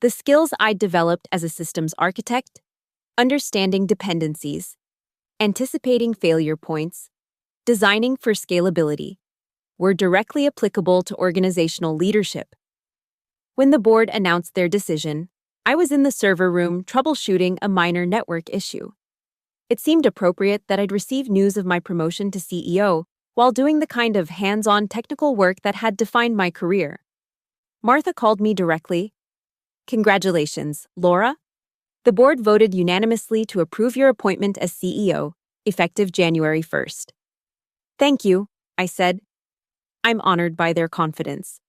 The skills I developed as a systems architect, understanding dependencies, anticipating failure points, designing for scalability, were directly applicable to organizational leadership. When the board announced their decision, I was in the server room troubleshooting a minor network issue. It seemed appropriate that I'd receive news of my promotion to CEO while doing the kind of hands-on technical work that had defined my career. Martha called me directly. "Congratulations, Laura. The board voted unanimously to approve your appointment as CEO, effective January 1st. "Thank you," I said. I'm honored by their confidence.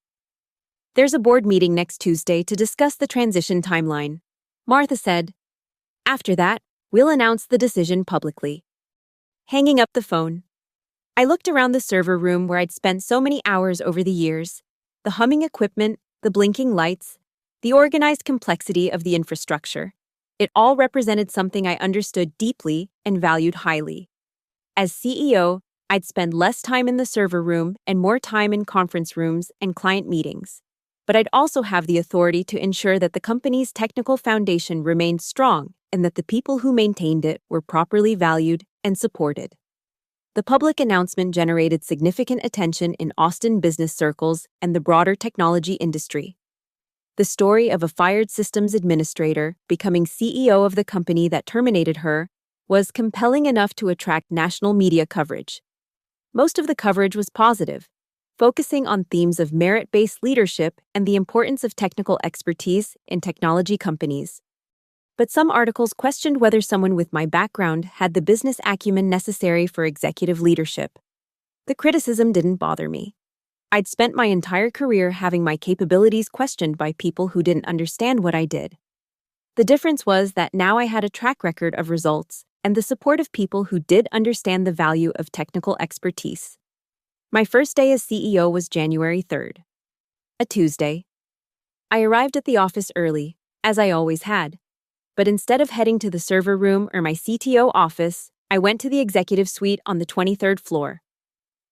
"There's a board meeting next Tuesday to discuss the transition timeline," Martha said. "After that, we'll announce the decision publicly." Hanging up the phone, I looked around the server room where I'd spent so many hours over the years. The humming equipment, the blinking lights, the organized complexity of the infrastructure. It all represented something I understood deeply and valued highly. As CEO, I'd spend less time in the server room and more time in conference rooms and client meetings. But I'd also have the authority to ensure that the company's technical foundation remained strong and that the people who maintained it were properly valued and supported. The public announcement generated significant attention in Austin business circles and the broader technology industry. The story of a fired systems administrator becoming CEO of the company that terminated her was compelling enough to attract national media coverage. Most of the coverage was positive, focusing on themes of merit-based leadership and the importance of technical expertise in technology companies. But some articles questioned whether someone with my background had the business acumen necessary for executive leadership. The criticism didn't bother me. I'd spent my entire career having my capabilities questioned by people who didn't understand what I did. The difference was that now I had a track record of results and the support of people who did understand the value of technical expertise. My first day as CEO was January 3rd, a Tuesday. I arrived at the office early, as I always had. But instead of heading to the server room or my CTO office, I went to the executive suite on the 23rd floor.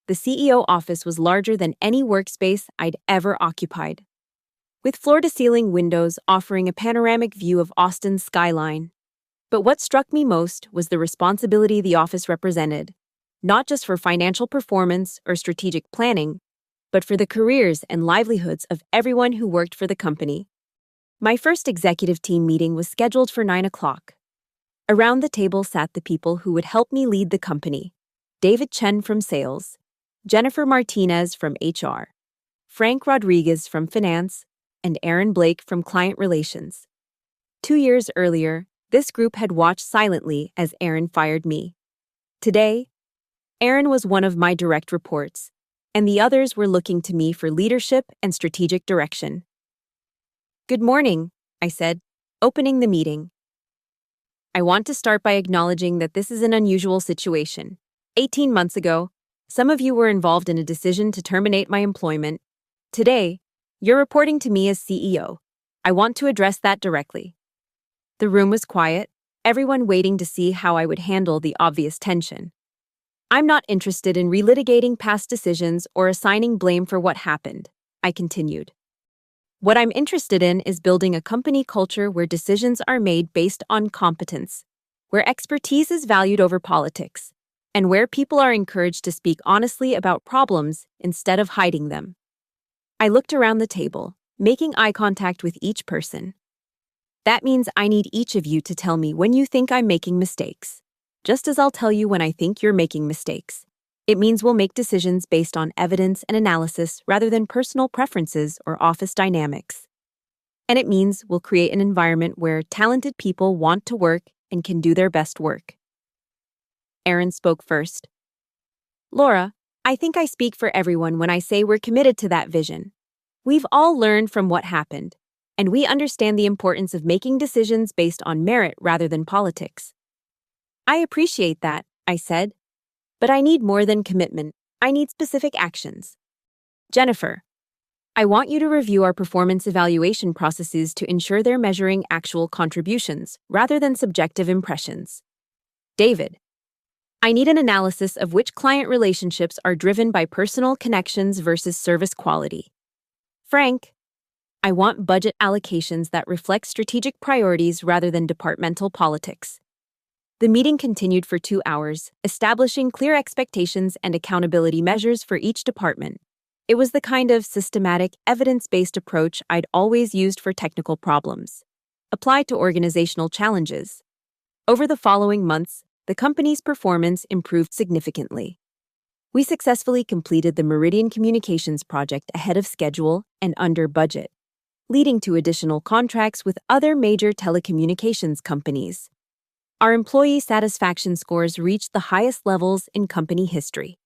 The CEO office was larger than any workspace I'd ever occupied, with floor-to-ceiling windows offering a panoramic view of Austin's skyline. But what struck me most was the responsibility the office represented, not just for financial performance or strategic planning, but for the careers and livelihoods of everyone who worked for the company. My first executive team meeting was scheduled for 9 o'clock. Around the table sat the people who would help me lead the company: David Chen from Sales, Jennifer Martinez from HR, Frank Rodriguez from Finance, and Aaron Blake from Client Relations. 2 years earlier, this group had watched silently as Aaron fired me. Today, Aaron was one of my direct reports, and the others were looking to me for leadership and strategic direction. "Good morning," I said, opening the meeting. "I want to start by acknowledging that this is an unusual situation. 18 months ago, some of you were involved in a decision to terminate my employment. Today, you're reporting to me as CEO. I want to address that directly." The room was quiet, everyone waiting to see how I would handle the obvious tension. "I'm not interested in relitigating past decisions or assigning blame for what happened," I continued. "What I'm interested in is building a company culture where decisions are made based on competence, where expertise is valued over politics, and where people are encouraged to speak honestly about problems instead of hiding them." I looked around the table, making eye contact with each person. "That means I need each of you to tell me when you think I'm making mistakes, just as I'll tell you when I think you're making mistakes. It means we'll make decisions based on evidence and analysis rather than personal preferences or office dynamics. And it means we'll create an environment where talented people want to work and can do their best work." Aaron spoke first. "Laura, I think I speak for everyone when I say we're committed to that vision. We've all learned from what happened, and we understand the importance of making decisions based on merit rather than politics." "I appreciate that," I said. "But I need more than commitment. I need specific actions." "Jennifer, I want you to review our performance evaluation processes to ensure they're measuring actual contributions rather than subjective impressions." "David, I need an analysis of which client relationships are driven by personal connections versus service quality." "Frank, I want budget allocations that reflect strategic priorities rather than departmental politics." The meeting continued for 2 hours, establishing clear expectations and accountability measures for each department. It was the kind of systematic, evidence-based approach I'd always used for technical problems. applied to organizational challenges. Over the following months, the company's performance improved significantly. We successfully completed the Meridian Communications project ahead of schedule and under budget, leading to additional contracts with other major telecommunications companies. Our employee satisfaction scores reached the highest levels in company history.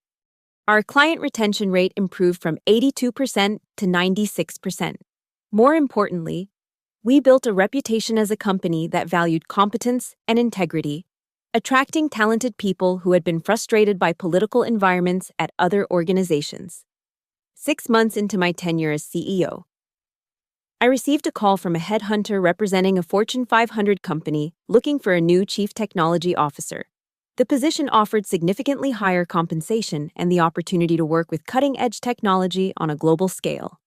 Our client retention rate improved from 82% to 96%. More importantly, we built a reputation as a company that valued competence and integrity, attracting talented people who had been frustrated by political environments at other organizations. 6 months into my tenure as CEO, I received a call from a headhunter representing a Fortune 500 company looking for a new chief technology officer. The position offered significantly higher compensation and the opportunity to work with cutting-edge technology on a global scale.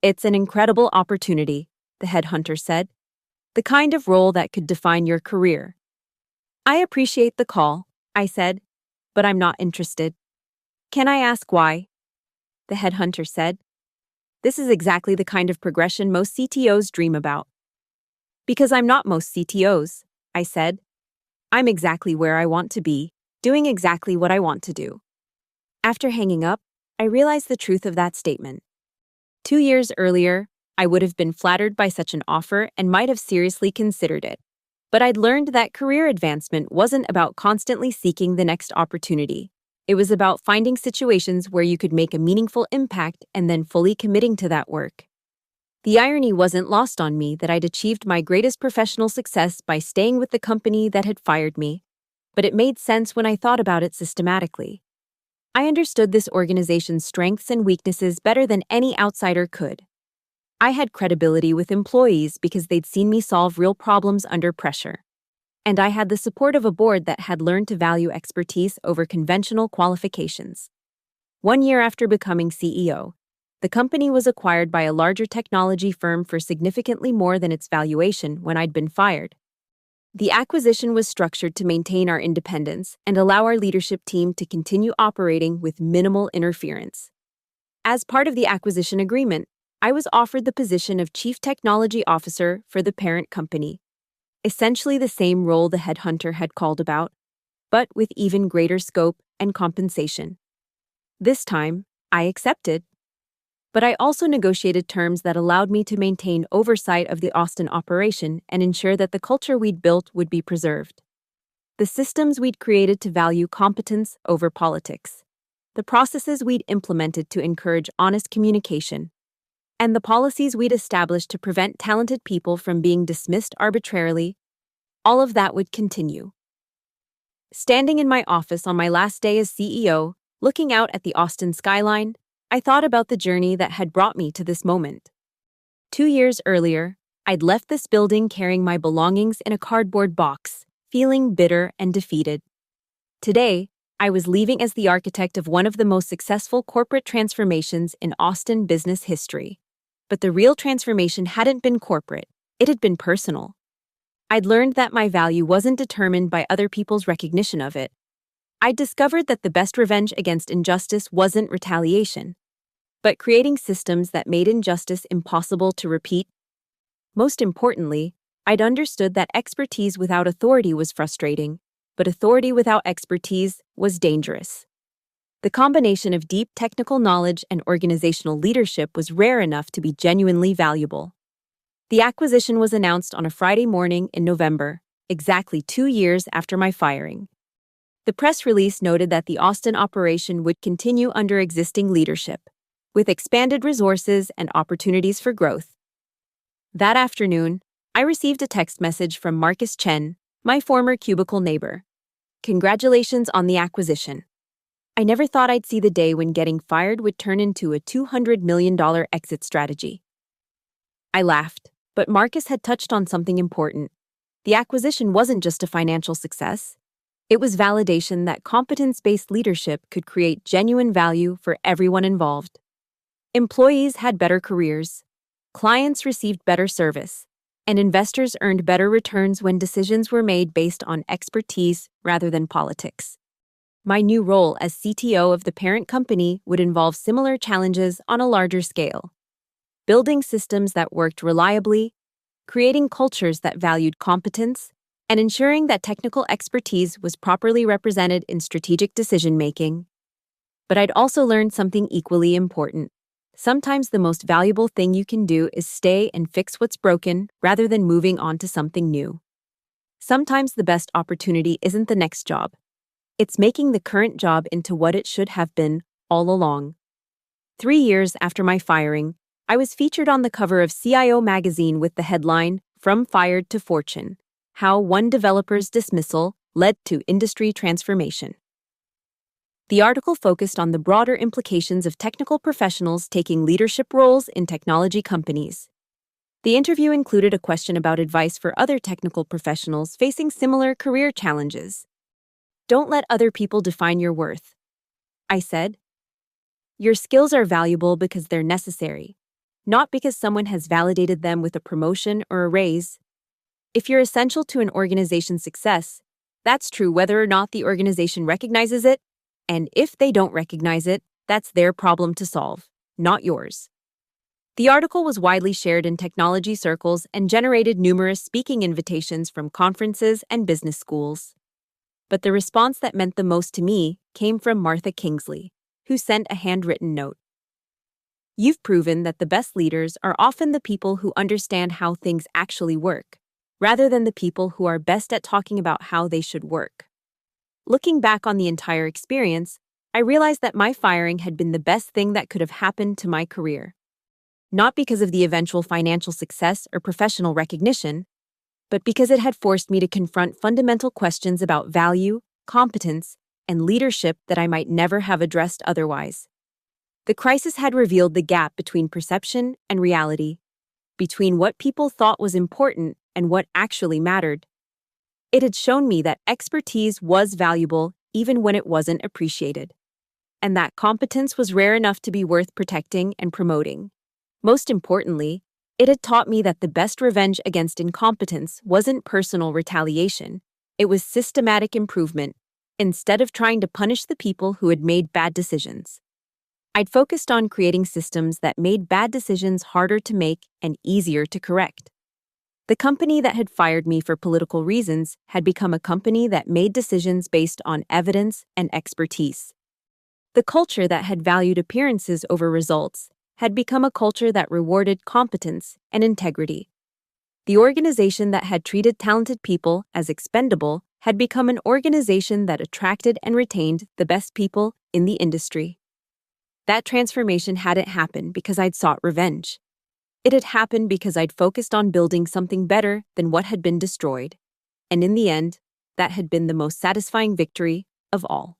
"It's an incredible opportunity," the headhunter said. "The kind of role that could define your career." "I appreciate the call," I said, "but I'm not interested." "Can I ask why?" the headhunter said. "This is exactly the kind of progression most CTOs dream about." "Because I'm not most CTOs," I said. "I'm exactly where I want to be, doing exactly what I want to do." After hanging up, I realized the truth of that statement. 2 years earlier, I would have been flattered by such an offer and might have seriously considered it. But I'd learned that career advancement wasn't about constantly seeking the next opportunity. It was about finding situations where you could make a meaningful impact and then fully committing to that work. The irony wasn't lost on me that I'd achieved my greatest professional success by staying with the company that had fired me, but it made sense when I thought about it systematically. I understood this organization's strengths and weaknesses better than any outsider could. I had credibility with employees because they'd seen me solve real problems under pressure. And I had the support of a board that had learned to value expertise over conventional qualifications. 1 year after becoming CEO, the company was acquired by a larger technology firm for significantly more than its valuation when I'd been fired. The acquisition was structured to maintain our independence and allow our leadership team to continue operating with minimal interference. As part of the acquisition agreement, I was offered the position of Chief Technology Officer for the parent company, essentially the same role the headhunter had called about, but with even greater scope and compensation. This time, I accepted. But I also negotiated terms that allowed me to maintain oversight of the Austin operation and ensure that the culture we'd built would be preserved. The systems we'd created to value competence over politics, the processes we'd implemented to encourage honest communication, and the policies we'd established to prevent talented people from being dismissed arbitrarily, all of that would continue. Standing in my office on my last day as CEO, looking out at the Austin skyline, I thought about the journey that had brought me to this moment. 2 years earlier, I'd left this building carrying my belongings in a cardboard box, feeling bitter and defeated. Today, I was leaving as the architect of one of the most successful corporate transformations in Austin business history. But the real transformation hadn't been corporate, it had been personal. I'd learned that my value wasn't determined by other people's recognition of it. I'd discovered that the best revenge against injustice wasn't retaliation, but creating systems that made injustice impossible to repeat. Most importantly, I'd understood that expertise without authority was frustrating, but authority without expertise was dangerous. The combination of deep technical knowledge and organizational leadership was rare enough to be genuinely valuable. The acquisition was announced on a Friday morning in November, exactly 2 years after my firing. The press release noted that the Austin operation would continue under existing leadership, with expanded resources and opportunities for growth. That afternoon, I received a text message from Marcus Chen, my former cubicle neighbor. "Congratulations on the acquisition. I never thought I'd see the day when getting fired would turn into a $200 million exit strategy." I laughed, but Marcus had touched on something important. The acquisition wasn't just a financial success. It was validation that competence-based leadership could create genuine value for everyone involved. Employees had better careers, clients received better service, and investors earned better returns when decisions were made based on expertise rather than politics. My new role as CTO of the parent company would involve similar challenges on a larger scale. Building systems that worked reliably, creating cultures that valued competence, and ensuring that technical expertise was properly represented in strategic decision-making. But I'd also learned something equally important. Sometimes the most valuable thing you can do is stay and fix what's broken rather than moving on to something new. Sometimes the best opportunity isn't the next job. It's making the current job into what it should have been all along. 3 years after my firing, I was featured on the cover of CIO magazine with the headline, "From Fired to Fortune: How One Developer's Dismissal Led to Industry Transformation." The article focused on the broader implications of technical professionals taking leadership roles in technology companies. The interview included a question about advice for other technical professionals facing similar career challenges. "Don't let other people define your worth," I said. "Your skills are valuable because they're necessary, not because someone has validated them with a promotion or a raise. If you're essential to an organization's success, that's true whether or not the organization recognizes it, and if they don't recognize it, that's their problem to solve, not yours." The article was widely shared in technology circles and generated numerous speaking invitations from conferences and business schools. But the response that meant the most to me came from Martha Kingsley, who sent a handwritten note. "You've proven that the best leaders are often the people who understand how things actually work, rather than the people who are best at talking about how they should work." Looking back on the entire experience, I realized that my firing had been the best thing that could have happened to my career. Not because of the eventual financial success or professional recognition, but because it had forced me to confront fundamental questions about value, competence, and leadership that I might never have addressed otherwise. The crisis had revealed the gap between perception and reality, between what people thought was important and what actually mattered. It had shown me that expertise was valuable even when it wasn't appreciated, and that competence was rare enough to be worth protecting and promoting. Most importantly, it had taught me that the best revenge against incompetence wasn't personal retaliation, it was systematic improvement, instead of trying to punish the people who had made bad decisions. I'd focused on creating systems that made bad decisions harder to make and easier to correct. The company that had fired me for political reasons had become a company that made decisions based on evidence and expertise. The culture that had valued appearances over results had become a culture that rewarded competence and integrity. The organization that had treated talented people as expendable had become an organization that attracted and retained the best people in the industry. That transformation hadn't happened because I'd sought revenge. It had happened because I'd focused on building something better than what had been destroyed. And in the end, that had been the most satisfying victory of all.